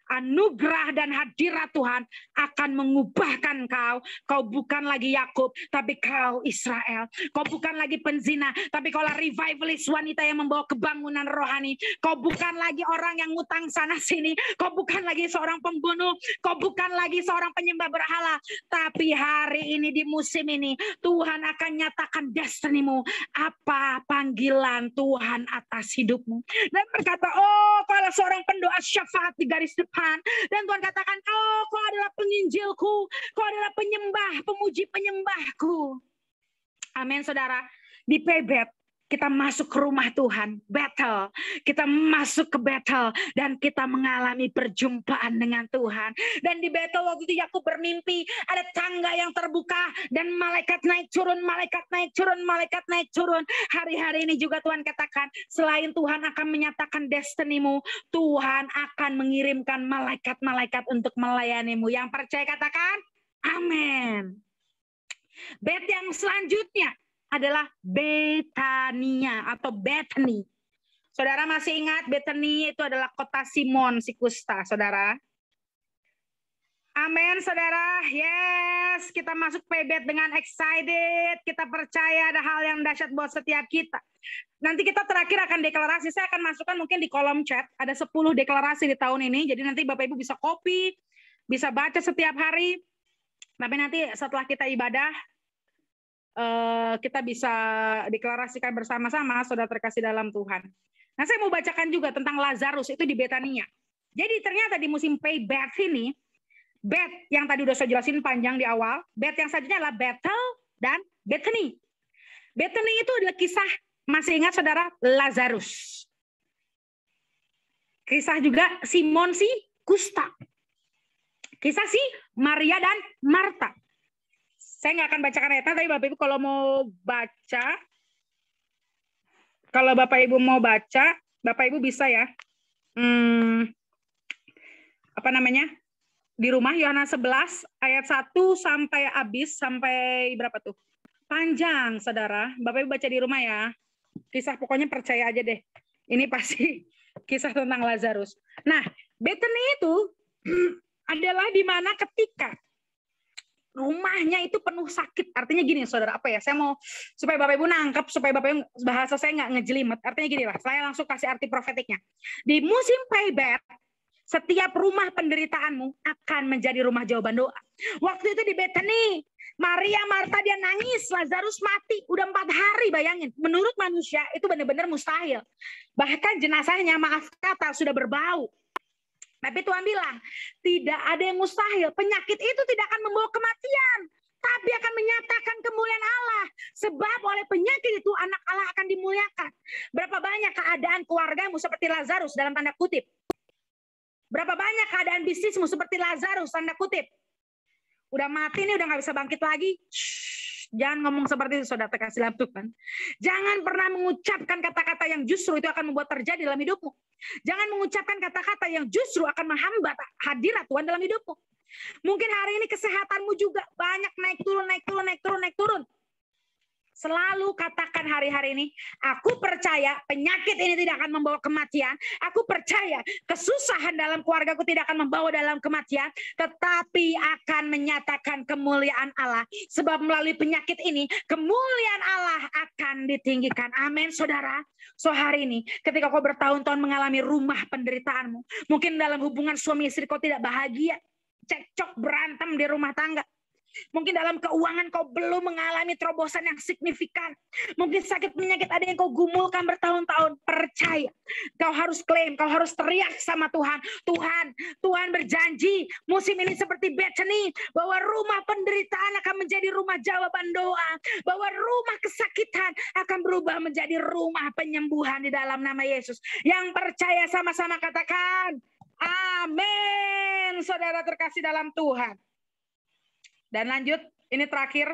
anugerah dan hadirat Tuhan akan mengubahkan kau. Kau bukan lagi Yakub, tapi kau Israel. Kau bukan lagi penzina, tapi kau adalah revivalist, wanita yang membawa kebangunan rohani. Kau bukan lagi orang yang ngutang sana sini. Kau bukan lagi seorang pembunuh. Kau bukan lagi seorang penyembah berhala. Tapi hari ini, di musim ini, Tuhan akan nyatakan destinimu. Apa panggilan Tuhan atas hidupmu. Dan berkata, oh kau adalah seorang pendoa syafaat di garis depan. Dan Tuhan katakan, oh kau adalah penginjilku, kau adalah penyembah, pemuji penyembahku. Amin saudara. Di payback kita masuk ke rumah Tuhan, battle. Kita masuk ke battle dan kita mengalami perjumpaan dengan Tuhan. Dan di battle waktu itu Yakub bermimpi ada tangga yang terbuka dan malaikat naik turun, malaikat naik turun, malaikat naik turun. Hari-hari ini juga Tuhan katakan, selain Tuhan akan menyatakan destinimu, Tuhan akan mengirimkan malaikat-malaikat untuk melayanimu. Yang percaya katakan, amin. Bet yang selanjutnya adalah Betania atau Bethany. Saudara masih ingat Bethany itu adalah kota Simon si kusta, saudara? Amin, saudara. Yes, kita masuk payback dengan excited. Kita percaya ada hal yang dahsyat buat setiap kita. Nanti kita terakhir akan deklarasi. Saya akan masukkan mungkin di kolom chat. Ada 10 deklarasi di tahun ini. Jadi nanti Bapak Ibu bisa copy, bisa baca setiap hari. Tapi nanti setelah kita ibadah, kita bisa deklarasikan bersama-sama, saudara terkasih dalam Tuhan. Nah, saya mau bacakan juga tentang Lazarus, itu di Betania. Jadi ternyata di musim payback ini, Bet yang tadi udah saya jelasin panjang di awal, Bet yang selanjutnya adalah Bethel dan Bethany. Bethany itu adalah kisah, masih ingat saudara, Lazarus. Kisah juga Simon si kusta. Kisah si Maria dan Marta. Saya nggak akan bacakan ayatnya, tapi Bapak Ibu kalau mau baca, Bapak Ibu bisa ya. Di rumah Yohanes 11 ayat 1 sampai habis, sampai berapa tuh? Panjang, saudara. Bapak Ibu baca di rumah ya. Kisah pokoknya percaya aja deh. Ini pasti kisah tentang Lazarus. Nah, Bethany itu adalah di mana ketika rumahnya itu penuh sakit. Artinya gini saudara, apa ya? Saya mau supaya Bapak Ibu nangkep, supaya Bapak Ibu bahasa saya nggak ngejelimet. Artinya gini lah, saya langsung kasih arti profetiknya. Di musim payback, setiap rumah penderitaanmu akan menjadi rumah jawaban doa. Waktu itu di Bethany, Maria, Marta dia nangis, Lazarus mati. Udah 4 hari, bayangin. Menurut manusia itu benar-benar mustahil. Bahkan jenazahnya, maaf kata, sudah berbau. Tapi Tuhan bilang, tidak ada yang mustahil. Penyakit itu tidak akan membawa kematian, tapi akan menyatakan kemuliaan Allah. Sebab oleh penyakit itu anak Allah akan dimuliakan. Berapa banyak keadaan keluargamu seperti Lazarus dalam tanda kutip? Berapa banyak keadaan bisnismu seperti Lazarus tanda kutip? Udah mati nih, udah gak bisa bangkit lagi. Jangan ngomong seperti itu, saudara terkasih dalam Tuhan. Jangan pernah mengucapkan kata-kata yang justru itu akan membuat terjadi dalam hidupmu. Jangan mengucapkan kata-kata yang justru akan menghambat hadirat Tuhan dalam hidupmu. Mungkin hari ini kesehatanmu juga banyak naik turun. Selalu katakan hari-hari ini, aku percaya penyakit ini tidak akan membawa kematian. Aku percaya kesusahan dalam keluargaku tidak akan membawa dalam kematian, tetapi akan menyatakan kemuliaan Allah. Sebab melalui penyakit ini, kemuliaan Allah akan ditinggikan. Amin, saudara. So hari ini, ketika kau bertahun-tahun mengalami rumah penderitaanmu, mungkin dalam hubungan suami istri kau tidak bahagia, cekcok berantem di rumah tangga. Mungkin dalam keuangan kau belum mengalami terobosan yang signifikan. Mungkin sakit penyakit ada yang kau gumulkan bertahun-tahun. Percaya, kau harus klaim, kau harus teriak sama Tuhan. Tuhan berjanji musim ini seperti Bethany, bahwa rumah penderitaan akan menjadi rumah jawaban doa. Bahwa rumah kesakitan akan berubah menjadi rumah penyembuhan di dalam nama Yesus. Yang percaya sama-sama katakan, amin. Saudara terkasih dalam Tuhan. Dan lanjut, ini terakhir.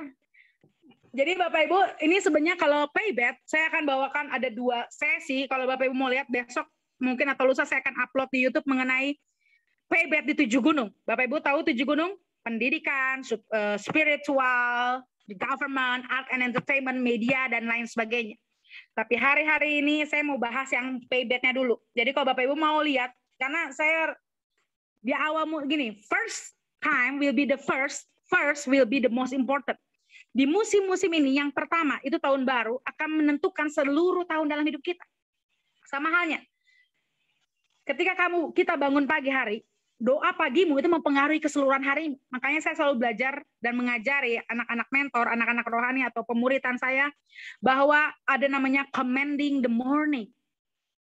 Jadi Bapak Ibu, ini sebenarnya kalau payback, saya akan bawakan ada 2 sesi. Kalau Bapak Ibu mau lihat besok, mungkin atau lusa saya akan upload di YouTube mengenai Paybet di 7 gunung. Bapak Ibu tahu 7 gunung? Pendidikan, spiritual, government, art and entertainment, media, dan lain sebagainya. Tapi hari-hari ini saya mau bahas yang paybet-nya dulu. Jadi kalau Bapak Ibu mau lihat, karena saya di awal gini, first time will be the first will be the most important. Di musim-musim ini yang pertama itu tahun baru akan menentukan seluruh tahun dalam hidup kita. Sama halnya, ketika kita bangun pagi hari, doa pagimu itu mempengaruhi keseluruhan hari. Makanya saya selalu belajar dan mengajari anak-anak mentor, anak-anak rohani atau pemuritan saya bahwa ada namanya commanding the morning.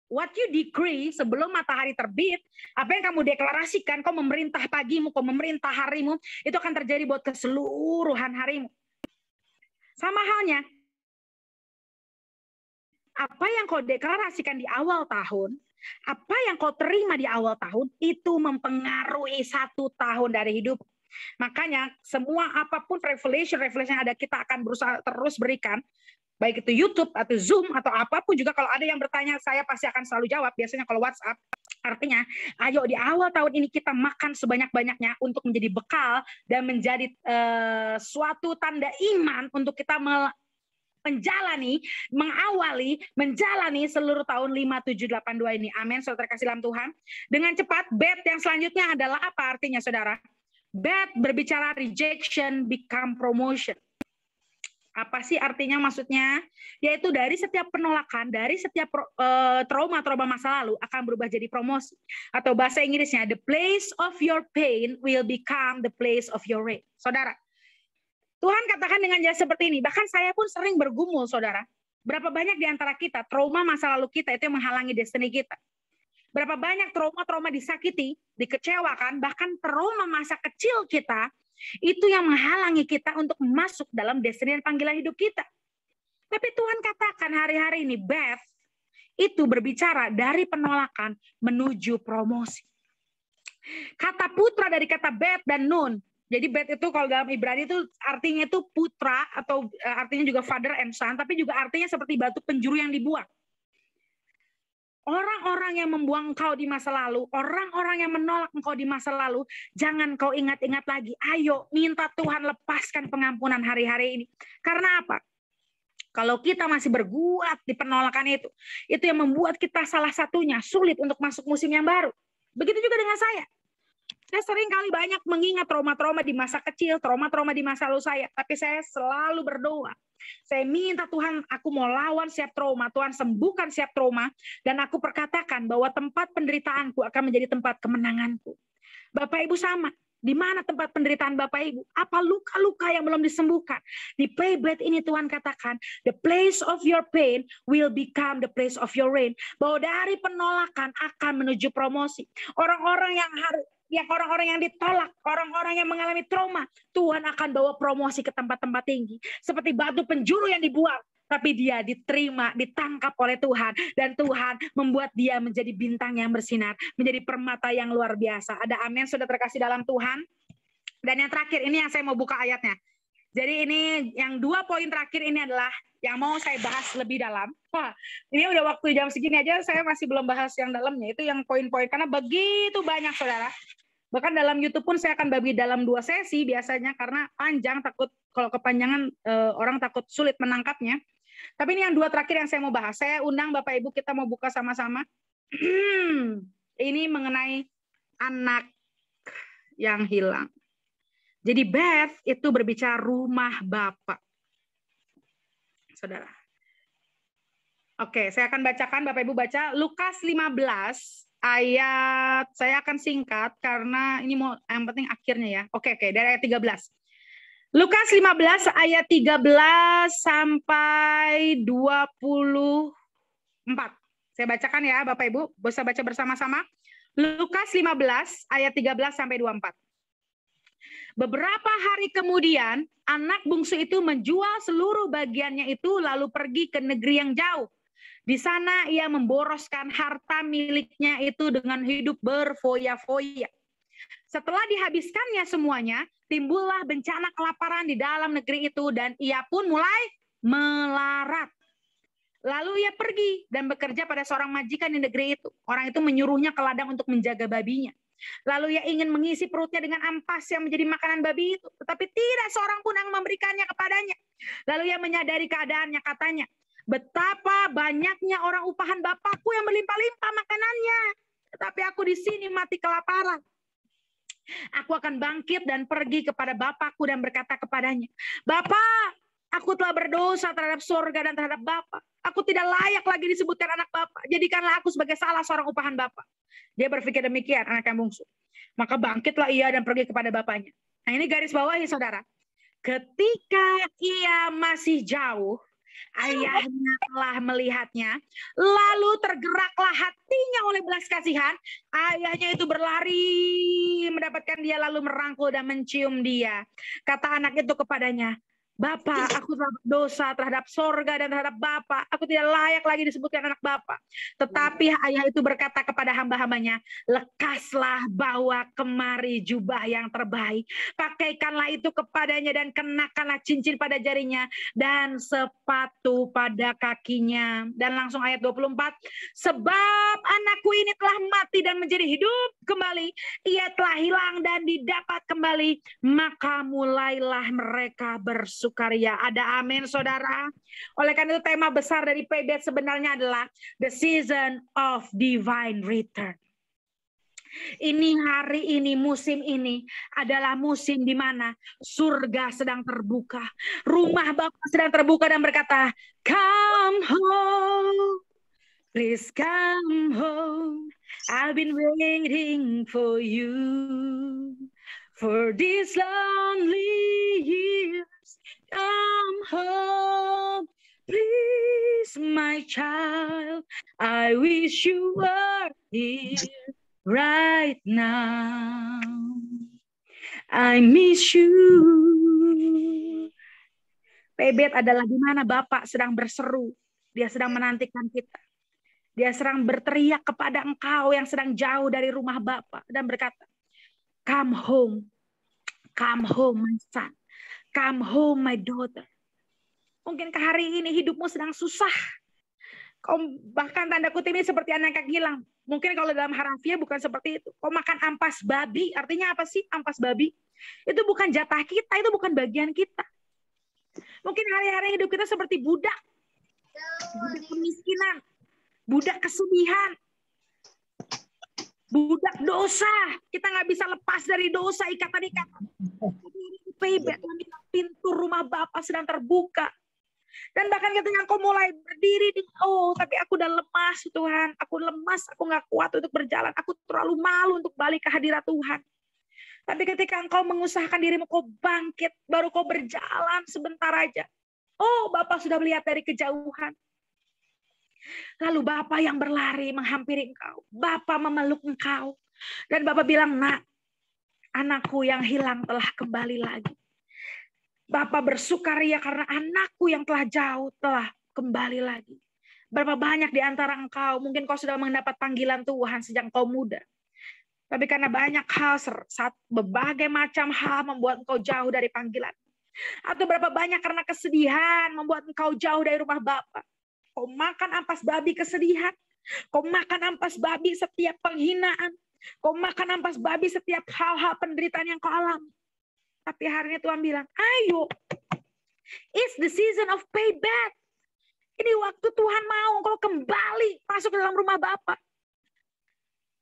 What you decree sebelum matahari terbit, apa yang kamu deklarasikan, kau memerintah pagimu, kau memerintah harimu, itu akan terjadi buat keseluruhan harimu. Sama halnya, apa yang kau deklarasikan di awal tahun, apa yang kau terima di awal tahun, itu mempengaruhi 1 tahun dari hidup. Makanya semua apapun revelation yang ada, kita akan berusaha terus berikan, baik itu YouTube atau Zoom atau apapun juga. Kalau ada yang bertanya, saya pasti akan selalu jawab. Biasanya kalau WhatsApp, artinya ayo di awal tahun ini kita makan sebanyak-banyaknya untuk menjadi bekal dan menjadi suatu tanda iman untuk kita menjalani seluruh tahun 5782 ini. Amin. Saudara kasih dalam Tuhan. Dengan cepat, bet yang selanjutnya adalah apa artinya, saudara? Bet berbicara rejection become promotion. Apa sih artinya maksudnya? Yaitu dari setiap penolakan, dari setiap trauma-trauma masa lalu akan berubah jadi promosi. Atau bahasa Inggrisnya, the place of your pain will become the place of your reign. Saudara, Tuhan katakan dengan jelas seperti ini. Bahkan saya pun sering bergumul, saudara. Berapa banyak di antara kita, trauma masa lalu kita itu yang menghalangi destiny kita. Berapa banyak trauma-trauma disakiti, dikecewakan, bahkan trauma masa kecil kita, itu yang menghalangi kita untuk masuk dalam destiny dan panggilan hidup kita. Tapi Tuhan katakan hari-hari ini, Beth, itu berbicara dari penolakan menuju promosi. Kata putra dari kata Beth dan Nun. Jadi Bet itu kalau dalam Ibrani itu artinya itu putra atau artinya juga father and son, tapi juga artinya seperti batu penjuru yang dibuang. Orang-orang yang membuang engkau di masa lalu, orang-orang yang menolak engkau di masa lalu, jangan kau ingat-ingat lagi. Ayo minta Tuhan lepaskan pengampunan hari-hari ini. Karena apa? Kalau kita masih bergulat di penolakan itu yang membuat kita salah satunya sulit untuk masuk musim yang baru. Begitu juga dengan saya. Saya sering kali banyak mengingat trauma-trauma di masa kecil, trauma-trauma di masa lalu saya. Tapi saya selalu berdoa. Saya minta Tuhan, aku mau lawan setiap trauma. Tuhan sembuhkan setiap trauma. Dan aku perkatakan bahwa tempat penderitaanku akan menjadi tempat kemenanganku. Bapak Ibu sama. Di mana tempat penderitaan Bapak Ibu? Apa luka-luka yang belum disembuhkan? Di paybet ini Tuhan katakan, the place of your pain will become the place of your reign. Bahwa dari penolakan akan menuju promosi. Orang-orang yang ditolak, orang-orang yang mengalami trauma, Tuhan akan bawa promosi ke tempat-tempat tinggi. Seperti batu penjuru yang dibuang, tapi dia diterima, ditangkap oleh Tuhan. Dan Tuhan membuat dia menjadi bintang yang bersinar, menjadi permata yang luar biasa. Ada amin, sudah terkasih dalam Tuhan. Dan yang terakhir, ini yang saya mau buka ayatnya. Jadi ini yang 2 poin terakhir ini adalah yang mau saya bahas lebih dalam. Wah, ini udah waktu jam segini aja saya masih belum bahas yang dalamnya. Itu yang poin-poin, karena begitu banyak, saudara. Bahkan dalam YouTube pun saya akan bagi dalam 2 sesi biasanya, karena panjang, takut kalau kepanjangan orang takut sulit menangkapnya. Tapi ini yang 2 terakhir yang saya mau bahas. Saya undang Bapak Ibu, kita mau buka sama-sama. Ini mengenai anak yang hilang. Jadi Beth itu berbicara rumah Bapak. Saudara. Oke, saya akan bacakan, Bapak Ibu baca Lukas 15 ayat, saya akan singkat karena ini mau yang penting akhirnya ya. Oke, dari ayat 13. Lukas 15 ayat 13 sampai 24. Saya bacakan ya Bapak Ibu, bisa baca bersama-sama. Lukas 15 ayat 13 sampai 24. Beberapa hari kemudian, anak bungsu itu menjual seluruh bagiannya itu lalu pergi ke negeri yang jauh. Di sana ia memboroskan harta miliknya itu dengan hidup berfoya-foya. Setelah dihabiskannya semuanya, timbullah bencana kelaparan di dalam negeri itu dan ia pun mulai melarat. Lalu ia pergi dan bekerja pada seorang majikan di negeri itu. Orang itu menyuruhnya ke ladang untuk menjaga babinya. Lalu ia ingin mengisi perutnya dengan ampas yang menjadi makanan babi itu. Tetapi tidak seorang pun yang memberikannya kepadanya. Lalu ia menyadari keadaannya, katanya, betapa banyaknya orang upahan Bapakku yang berlimpah-limpah makanannya. Tetapi aku di sini mati kelaparan. Aku akan bangkit dan pergi kepada Bapakku dan berkata kepadanya, Bapak, aku telah berdosa terhadap surga dan terhadap Bapa. Aku tidak layak lagi disebutkan anak Bapa. Jadikanlah aku sebagai salah seorang upahan Bapa. Dia berpikir demikian, anak yang bungsu. Maka bangkitlah ia dan pergi kepada bapaknya. Nah, ini garis bawahi, saudara. Ketika ia masih jauh, ayahnya telah melihatnya, lalu tergeraklah hatinya oleh belas kasihan. Ayahnya itu berlari mendapatkan dia, lalu merangkul dan mencium dia. Kata anak itu kepadanya, Bapak, aku telah berdosa terhadap sorga dan terhadap Bapak. Aku tidak layak lagi disebutkan anak Bapak. Tetapi ayah itu berkata kepada hamba-hambanya, lekaslah, bawa kemari jubah yang terbaik. Pakaikanlah itu kepadanya dan kenakanlah cincin pada jarinya dan sepatu pada kakinya. Dan langsung ayat 24, sebab anakku ini telah mati dan menjadi hidup kembali. Ia telah hilang dan didapat kembali. Maka mulailah mereka bersukaria. Ada amin, saudara. Oleh karena itu tema besar dari PB sebenarnya adalah the season of divine return. Ini hari ini, musim ini adalah musim di mana surga sedang terbuka. Rumah Bapa sedang terbuka dan berkata, come home, please come home. I've been waiting for you for these lonely years. Come home, please, my child. I wish you were here right now. I miss you. Pebet adalah di mana Bapak sedang berseru. Dia sedang menantikan kita. Dia sedang berteriak kepada engkau yang sedang jauh dari rumah Bapak dan berkata, come home, my son. Come home, my daughter. Mungkinkah hari ini hidupmu sedang susah? Kau bahkan tanda kutip ini seperti anak yang hilang. Mungkin kalau dalam harafiah bukan seperti itu. Kau makan ampas babi. Artinya apa sih ampas babi? Itu bukan jatah kita, itu bukan bagian kita. Mungkin hari-hari hidup kita seperti budak. Budak kemiskinan. Budak kesedihan. Budak dosa. Kita nggak bisa lepas dari dosa, ikatan-ikatan. Pintu rumah Bapa sedang terbuka. Dan bahkan ketika engkau mulai berdiri, tapi aku udah lemas Tuhan. Aku lemas, aku nggak kuat untuk berjalan. Aku terlalu malu untuk balik ke hadirat Tuhan. Tapi ketika engkau mengusahakan dirimu, kau bangkit, baru kau berjalan sebentar aja. Oh, Bapa sudah melihat dari kejauhan. Lalu Bapa yang berlari menghampiri engkau. Bapa memeluk engkau. Dan Bapa bilang, nak, anakku yang hilang telah kembali lagi. Bapa bersukaria karena anakku yang telah jauh telah kembali lagi. Berapa banyak di antara engkau, mungkin kau sudah mendapat panggilan Tuhan sejak kau muda. Tapi karena banyak hal, berbagai macam hal membuat engkau jauh dari panggilan. Atau berapa banyak karena kesedihan membuat engkau jauh dari rumah Bapa. Kau makan ampas babi kesedihan. Kau makan ampas babi setiap penghinaan. Kau makan ampas babi setiap hal-hal penderitaan yang kau alami. Tapi hari ini Tuhan bilang, ayo, it's the season of payback. Ini waktu Tuhan mau kau kembali masuk ke dalam rumah Bapa.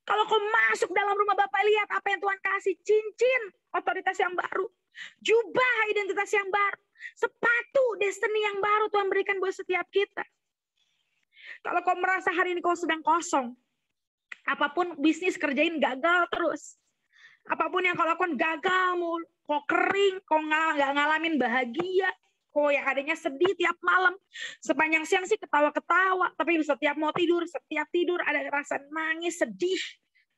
Kalau kau masuk dalam rumah Bapa, lihat apa yang Tuhan kasih. Cincin, otoritas yang baru. Jubah, identitas yang baru. Sepatu, destiny yang baru Tuhan berikan buat setiap kita. Kalau kau merasa hari ini kau sedang kosong, apapun bisnis kerjain gagal terus. Apapun yang kau lakukan gagal mulu. Kau kering, kau nggak ngalamin bahagia. Kau yang adanya sedih tiap malam. Sepanjang siang sih ketawa-ketawa. Tapi setiap mau tidur, setiap tidur ada rasa nangis, sedih.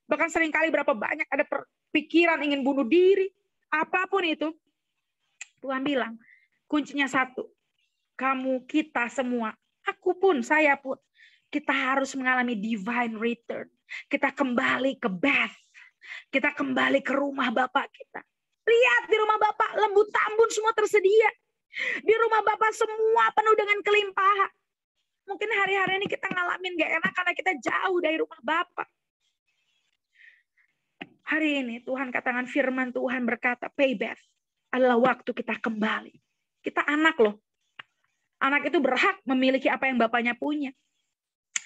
Bahkan seringkali berapa banyak ada pikiran ingin bunuh diri. Apapun itu. Tuhan bilang, kuncinya satu. Kamu, kita semua. Aku pun, saya pun. Kita harus mengalami divine return. Kita kembali ke Beth. Kita kembali ke rumah Bapak kita. Lihat di rumah Bapak, lembu tambun semua tersedia. Di rumah Bapak semua penuh dengan kelimpahan. Mungkin hari-hari ini kita ngalamin gak enak karena kita jauh dari rumah Bapak. Hari ini Tuhan katakan firman Tuhan berkata, payback adalah waktu kita kembali. Kita anak loh. Anak itu berhak memiliki apa yang bapaknya punya.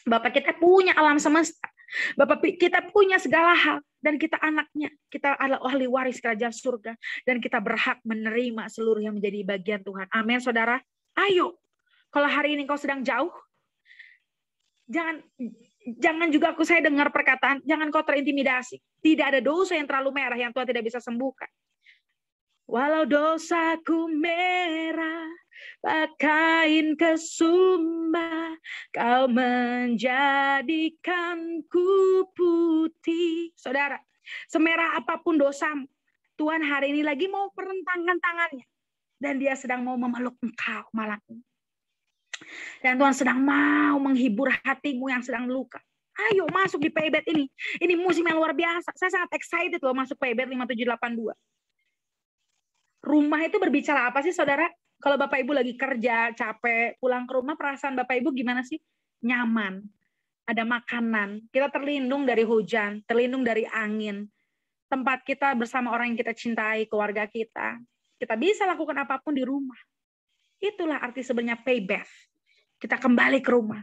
Bapak kita punya alam semesta. Bapak kita punya segala hal. Dan kita anaknya. Kita adalah ahli waris kerajaan surga. Dan kita berhak menerima seluruh yang menjadi bagian Tuhan. Amin, saudara. Ayo. Kalau hari ini kau sedang jauh. Jangan juga saya dengar perkataan. Jangan kau terintimidasi. Tidak ada dosa yang terlalu merah yang Tuhan tidak bisa sembuhkan. Walau dosaku merah, kain kesumba, kau menjadikanku putih. Saudara, semerah apapun dosamu, Tuhan hari ini lagi mau merentangkan tangannya. Dan dia sedang mau memeluk engkau malam ini. Dan Tuhan sedang mau menghibur hatimu yang sedang luka. Ayo masuk di Paybet ini. Ini musim yang luar biasa. Saya sangat excited loh masuk Paybet 5782. Rumah itu berbicara apa sih, saudara? Kalau Bapak Ibu lagi kerja, capek, pulang ke rumah, perasaan Bapak Ibu gimana sih? Nyaman. Ada makanan. Kita terlindung dari hujan, terlindung dari angin. Tempat kita bersama orang yang kita cintai, keluarga kita. Kita bisa lakukan apapun di rumah. Itulah arti sebenarnya payback. Kita kembali ke rumah.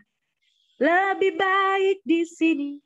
Lebih baik di sini.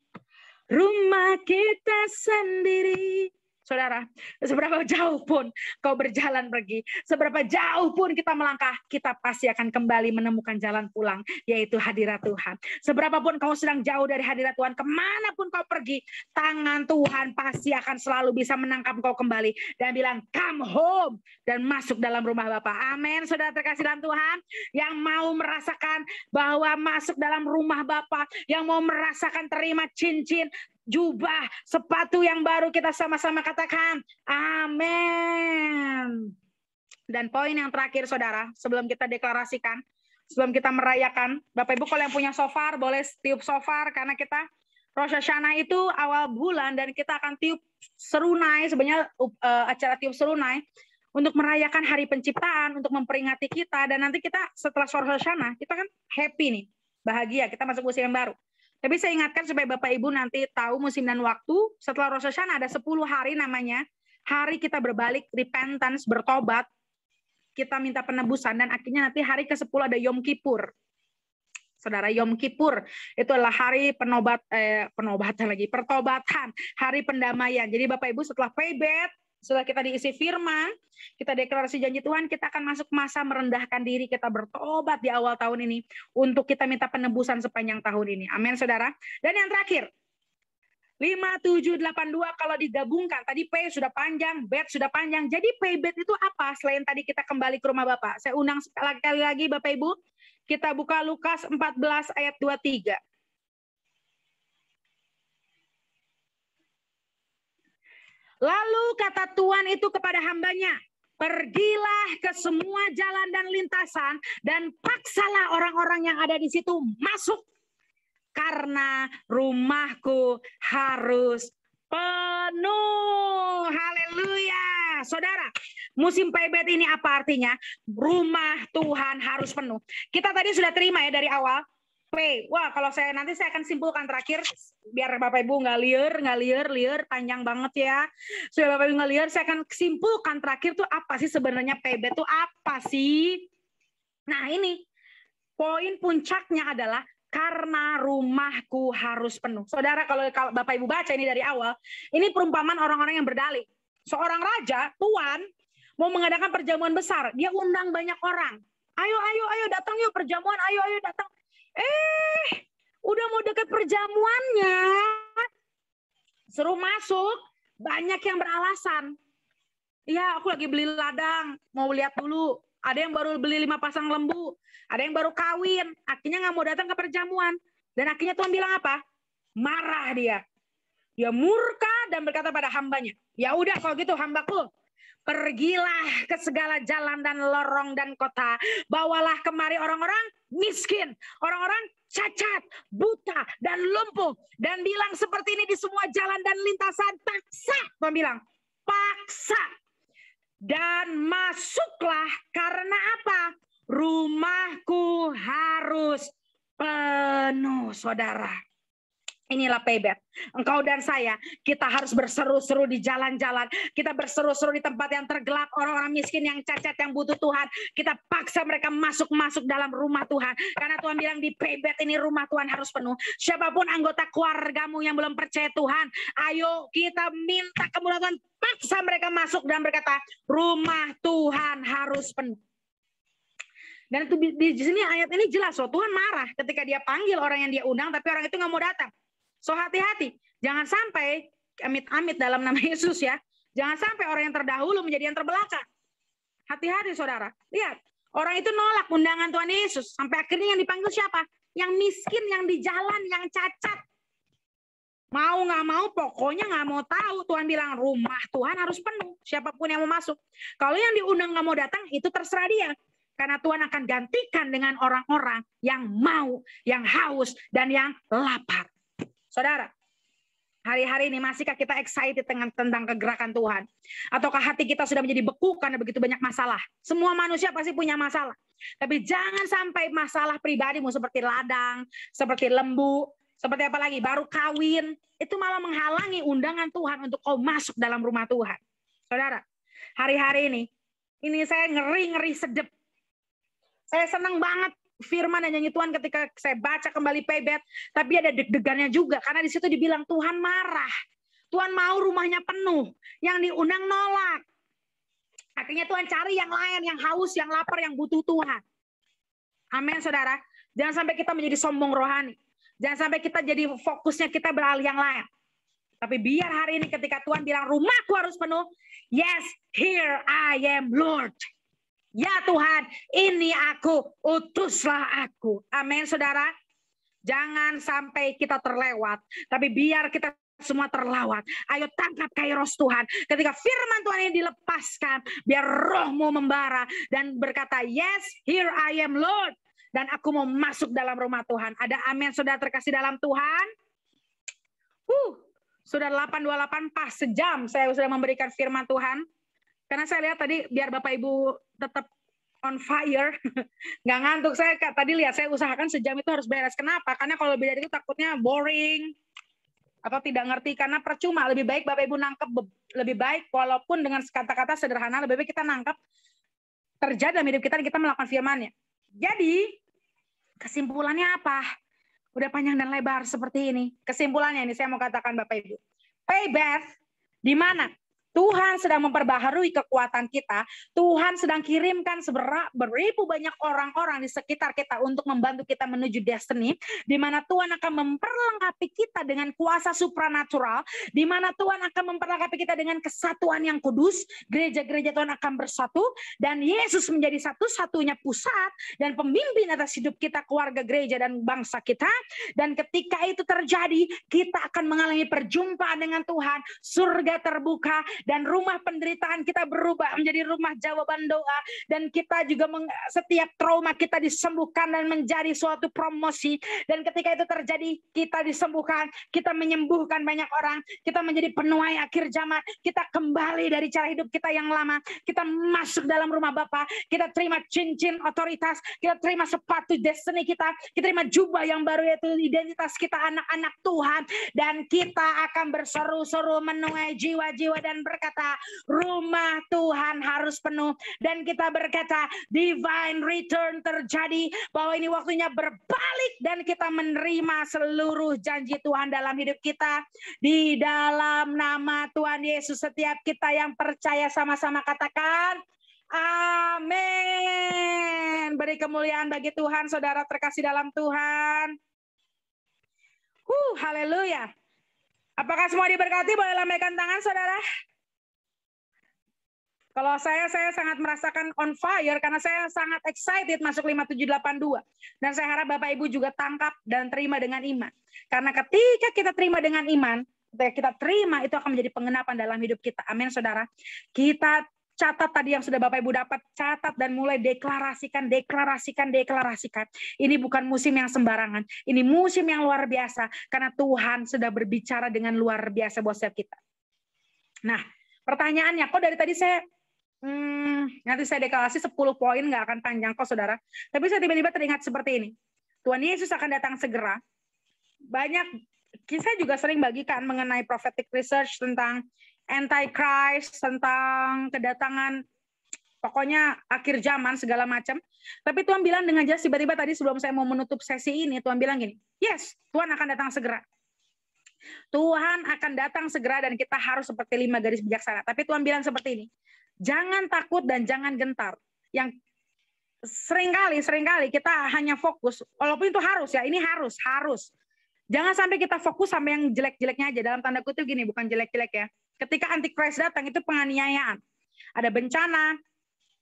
Rumah kita sendiri. Saudara, seberapa jauh pun kau berjalan pergi, seberapa jauh pun kita melangkah, kita pasti akan kembali menemukan jalan pulang, yaitu hadirat Tuhan. Seberapa pun kau sedang jauh dari hadirat Tuhan, kemanapun kau pergi, tangan Tuhan pasti akan selalu bisa menangkap kau kembali dan bilang, come home, dan masuk dalam rumah Bapa. Amin, saudara terkasih dalam Tuhan, yang mau merasakan bahwa masuk dalam rumah Bapa, yang mau merasakan terima cincin, jubah, sepatu yang baru, kita sama-sama katakan amin. Dan poin yang terakhir, saudara, sebelum kita deklarasikan, sebelum kita merayakan, Bapak Ibu kalau yang punya shofar boleh tiup shofar, karena kita Rosh Hashanah itu awal bulan dan kita akan tiup serunai, sebenarnya acara tiup serunai untuk merayakan hari penciptaan, untuk memperingati kita, dan nanti kita setelah Rosh Hashanah kita kan happy nih, bahagia, kita masuk musim yang baru. Tapi saya ingatkan supaya Bapak Ibu nanti tahu musim dan waktu, setelah Rosh Hashanah ada 10 hari namanya, hari kita berbalik, repentance, bertobat, kita minta penebusan, dan akhirnya nanti hari ke-10 ada Yom Kippur. Saudara, Yom Kippur itu adalah hari pertobatan, hari pendamaian. Jadi Bapak Ibu setelah Paybet, setelah kita diisi firman, kita deklarasi janji Tuhan, kita akan masuk masa merendahkan diri, kita bertobat di awal tahun ini untuk kita minta penebusan sepanjang tahun ini. Amin, saudara. Dan yang terakhir, 5782 kalau digabungkan, tadi P sudah panjang, bet sudah panjang. Jadi Paybet itu apa? Selain tadi kita kembali ke rumah Bapak. Saya undang sekali lagi Bapak Ibu, kita buka Lukas 14 ayat 23. Lalu kata Tuhan itu kepada hambanya, pergilah ke semua jalan dan lintasan dan paksalah orang-orang yang ada di situ masuk, karena rumahku harus penuh. Haleluya. Saudara, musim Paybet ini apa artinya? Rumah Tuhan harus penuh. Kita tadi sudah terima ya dari awal. Wah, kalau nanti saya akan simpulkan terakhir, biar Bapak Ibu nggak liar, panjang banget ya. Supaya Bapak Ibu nggak liar, saya akan simpulkan terakhir tuh apa sih sebenarnya Paybet tuh apa sih? Nah ini, poin puncaknya adalah karena rumahku harus penuh. Saudara, kalau Bapak Ibu baca ini dari awal, ini perumpamaan orang-orang yang berdalih. Seorang raja, tuan, mau mengadakan perjamuan besar. Dia undang banyak orang. Ayo datang yuk perjamuan, ayo datang. Udah mau dekat perjamuannya, seru masuk, banyak yang beralasan. Ya, aku lagi beli ladang, mau lihat dulu. Ada yang baru beli 5 pasang lembu, ada yang baru kawin, akhirnya nggak mau datang ke perjamuan. Dan akhirnya Tuhan bilang apa? Marah dia. Dia murka dan berkata pada hambanya, ya udah kalau gitu hambaku, pergilah ke segala jalan dan lorong dan kota. Bawalah kemari orang-orang miskin, orang-orang cacat, buta, dan lumpuh. Dan bilang seperti ini di semua jalan dan lintasan. Paksa, Tuhan bilang. Paksa. Dan masuklah, karena apa? Rumahku harus penuh, saudara. Inilah payback. Engkau dan saya, kita harus berseru-seru di jalan-jalan. Kita berseru-seru di tempat yang tergelap. Orang-orang miskin yang cacat, yang butuh Tuhan. Kita paksa mereka masuk dalam rumah Tuhan. Karena Tuhan bilang di payback ini rumah Tuhan harus penuh. Siapapun anggota keluargamu yang belum percaya Tuhan, ayo kita minta kemuliaan Tuhan. Paksa mereka masuk dan berkata, rumah Tuhan harus penuh. Dan itu di sini ayat ini jelas, Tuhan marah ketika dia panggil orang yang dia undang, tapi orang itu nggak mau datang. So hati-hati, jangan sampai amit-amit dalam nama Yesus ya. Jangan sampai orang yang terdahulu menjadi yang terbelakang. Hati-hati saudara. Lihat, orang itu nolak undangan Tuhan Yesus. Sampai akhirnya yang dipanggil siapa? Yang miskin, yang di jalan, yang cacat. Mau nggak mau, pokoknya nggak mau tahu. Tuhan bilang rumah Tuhan harus penuh. Siapapun yang mau masuk. Kalau yang diundang nggak mau datang, itu terserah dia. Karena Tuhan akan gantikan dengan orang-orang yang mau, yang haus, dan yang lapar. Saudara, hari-hari ini masihkah kita excited tentang kegerakan Tuhan? Ataukah hati kita sudah menjadi beku karena begitu banyak masalah? Semua manusia pasti punya masalah. Tapi jangan sampai masalah pribadimu seperti ladang, seperti lembu, seperti apa lagi, baru kawin. Itu malah menghalangi undangan Tuhan untuk kau masuk dalam rumah Tuhan. Saudara, hari-hari ini saya ngeri-ngeri sedep. Saya senang banget firman dan nyanyi Tuhan ketika saya baca kembali payback, tapi ada deg-degannya juga karena di situ dibilang Tuhan marah. Tuhan mau rumahnya penuh, yang diundang nolak. Akhirnya Tuhan cari yang lain, yang haus, yang lapar, yang butuh Tuhan. Amin saudara. Jangan sampai kita menjadi sombong rohani. Jangan sampai kita jadi fokusnya kita beralih yang lain. Tapi biar hari ini ketika Tuhan bilang rumahku harus penuh, yes, here I am Lord. Ya Tuhan, ini aku, utuslah aku. Amin, saudara. Jangan sampai kita terlewat, tapi biar kita semua terlawat. Ayo tangkap kairos Tuhan. Ketika firman Tuhan ini dilepaskan, biar rohmu membara dan berkata, yes, here I am Lord. Dan aku mau masuk dalam rumah Tuhan. Ada amin, saudara terkasih dalam Tuhan. Sudah 8:28 pas sejam saya sudah memberikan firman Tuhan. Karena saya lihat tadi biar Bapak Ibu tetap on fire, nggak ngantuk. Saya tadi lihat saya usahakan sejam itu harus beres. Kenapa? Karena kalau lebih dari itu takutnya boring atau tidak ngerti. Karena percuma. Lebih baik Bapak Ibu nangkep, lebih baik walaupun dengan kata-kata sederhana, lebih baik kita nangkep terjadi dalam hidup kita dan kita melakukan firman-Nya. Jadi kesimpulannya apa? Udah panjang dan lebar seperti ini. Kesimpulannya ini saya mau katakan Bapak Ibu. Payback di mana Tuhan sedang memperbaharui kekuatan kita. Tuhan sedang kirimkan beribu banyak orang-orang di sekitar kita untuk membantu kita menuju destiny. Di mana Tuhan akan memperlengkapi kita dengan kuasa supranatural. Di mana Tuhan akan memperlengkapi kita dengan kesatuan yang kudus. Gereja-gereja Tuhan akan bersatu. Dan Yesus menjadi satu-satunya pusat dan pemimpin atas hidup kita, keluarga gereja dan bangsa kita. Dan ketika itu terjadi, kita akan mengalami perjumpaan dengan Tuhan. Surga terbuka. Dan rumah penderitaan kita berubah menjadi rumah jawaban doa. Dan kita juga setiap trauma kita disembuhkan dan menjadi suatu promosi. Dan ketika itu terjadi, kita disembuhkan. Kita menyembuhkan banyak orang. Kita menjadi penuai akhir zaman. Kita kembali dari cara hidup kita yang lama. Kita masuk dalam rumah Bapa. Kita terima cincin otoritas. Kita terima sepatu destiny kita. Kita terima jubah yang baru, yaitu identitas kita anak-anak Tuhan. Dan kita akan berseru-seru menuai jiwa-jiwa dan berkata, rumah Tuhan harus penuh. Dan kita berkata, divine return terjadi, bahwa ini waktunya berbalik dan kita menerima seluruh janji Tuhan dalam hidup kita. Di dalam nama Tuhan Yesus, setiap kita yang percaya sama-sama katakan, amin. Beri kemuliaan bagi Tuhan, saudara terkasih dalam Tuhan. Haleluya. Apakah semua diberkati? Boleh lambaikan tangan, saudara. Kalau saya sangat merasakan on fire karena saya sangat excited masuk 5782. Dan saya harap Bapak Ibu juga tangkap dan terima dengan iman. Karena ketika kita terima dengan iman, ketika kita terima, itu akan menjadi pengenapan dalam hidup kita. Amin, saudara. Kita catat tadi yang sudah Bapak Ibu dapat, catat dan mulai deklarasikan. Ini bukan musim yang sembarangan. Ini musim yang luar biasa. Karena Tuhan sudah berbicara dengan luar biasa buat setiap kita. Nah, pertanyaannya, kok dari tadi saya nanti saya deklarasi 10 poin, nggak akan panjang kok saudara. Tapi saya tiba-tiba teringat seperti ini. Tuhan Yesus akan datang segera. Banyak Saya juga sering bagikan mengenai prophetic research tentang Antichrist, tentang kedatangan pokoknya akhir zaman segala macam. Tapi Tuhan bilang dengan jelas tiba-tiba tadi sebelum saya mau menutup sesi ini, Tuhan bilang gini, yes, Tuhan akan datang segera. Tuhan akan datang segera dan kita harus seperti 5 gadis bijaksana. Tapi Tuhan bilang seperti ini, jangan takut dan jangan gentar. Yang seringkali kita hanya fokus, walaupun itu harus ya, ini harus. Jangan sampai kita fokus sampai yang jelek-jeleknya aja, dalam tanda kutip gini, bukan jelek-jelek ya. Ketika Antichrist datang itu penganiayaan. Ada bencana,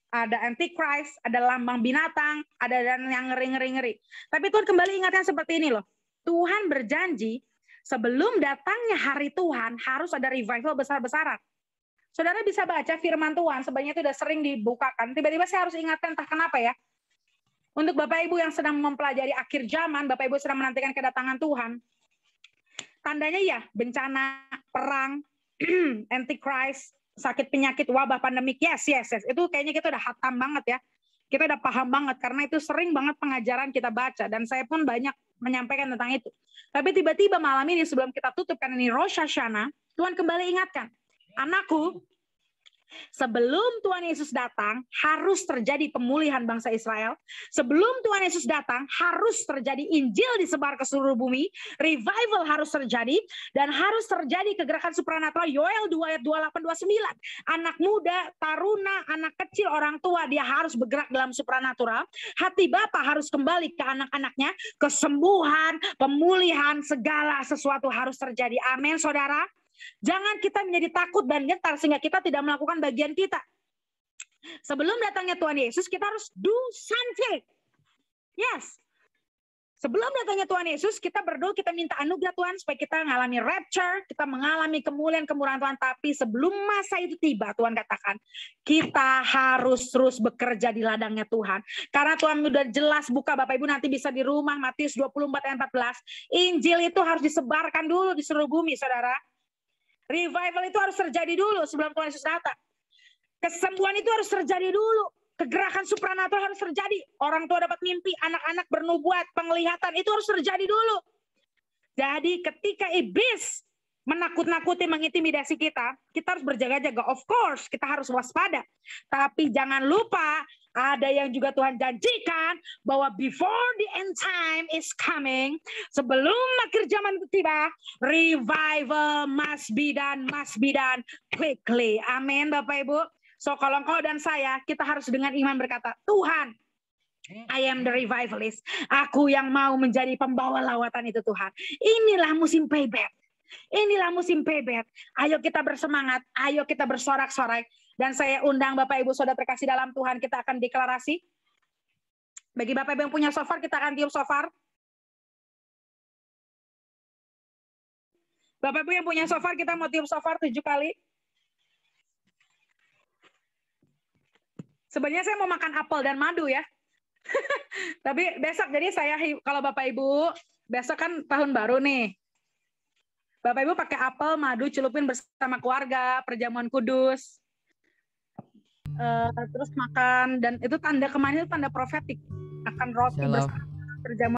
ada Antichrist, ada lambang binatang, ada dan yang ngeri. Tapi Tuhan kembali ingatkan seperti ini loh. Tuhan berjanji sebelum datangnya hari Tuhan harus ada revival besar-besaran. Saudara bisa baca firman Tuhan, sebenarnya itu udah sering dibukakan. Tiba-tiba saya harus ingatkan entah kenapa ya. Untuk Bapak Ibu yang sedang mempelajari akhir zaman, Bapak Ibu sedang menantikan kedatangan Tuhan. Tandanya ya, bencana, perang, Antichrist, sakit penyakit, wabah, pandemik. Yes. Itu kayaknya kita udah hatam banget ya. Kita udah paham banget karena itu sering banget pengajaran kita baca dan saya pun banyak menyampaikan tentang itu. Tapi tiba-tiba malam ini sebelum kita tutup karena ini Rosh Hashanah, Tuhan kembali ingatkan, anakku, sebelum Tuhan Yesus datang, harus terjadi pemulihan bangsa Israel. Sebelum Tuhan Yesus datang, harus terjadi Injil disebar ke seluruh bumi. Revival harus terjadi. Dan harus terjadi kegerakan supranatural. Yoel 2 ayat 28-29. Anak muda, taruna, anak kecil, orang tua, dia harus bergerak dalam supranatural. Hati Bapa harus kembali ke anak-anaknya. Kesembuhan, pemulihan, segala sesuatu harus terjadi. Amin, saudara. Jangan kita menjadi takut dan gentar sehingga kita tidak melakukan bagian kita. Sebelum datangnya Tuhan Yesus, kita harus do something. Yes. Sebelum datangnya Tuhan Yesus, kita berdoa, kita minta anugerah Tuhan supaya kita mengalami rapture, kita mengalami kemuliaan kemurahan Tuhan. Tapi sebelum masa itu tiba, Tuhan katakan, kita harus terus bekerja di ladangnya Tuhan. Karena Tuhan sudah jelas buka, Bapak Ibu nanti bisa di rumah, Matius 24 ayat 14. Injil itu harus disebarkan dulu di seluruh bumi, saudara. Revival itu harus terjadi dulu sebelum Tuhan Yesus datang. Kesembuhan itu harus terjadi dulu. Kegerakan supranatural harus terjadi. Orang tua dapat mimpi, anak-anak bernubuat, penglihatan, itu harus terjadi dulu. Jadi ketika iblis menakut-nakuti, mengintimidasi kita harus berjaga-jaga. Of course, kita harus waspada. Tapi jangan lupa, ada yang juga Tuhan janjikan bahwa before the end time is coming, sebelum akhir zaman tiba, revival must be done quickly. Amin, Bapak Ibu. So kalau engkau dan saya, kita harus dengan iman berkata, Tuhan, I am the revivalist. Aku yang mau menjadi pembawa lawatan itu, Tuhan. Inilah musim payback. Ayo kita bersemangat, ayo kita bersorak-sorai. Dan saya undang Bapak Ibu Saudara terkasih dalam Tuhan, kita akan deklarasi. Bagi Bapak Ibu yang punya shofar, kita akan tiup shofar. Bapak Ibu yang punya shofar, kita mau tiup shofar 7 kali. Sebenarnya saya mau makan apel dan madu ya. Tapi besok, jadi saya, kalau Bapak Ibu, besok kan tahun baru nih. Bapak Ibu pakai apel, madu, celupin bersama keluarga, perjamuan kudus. Terus makan, dan itu tanda kemarin itu tanda profetik. Akan roti bersama perjamuan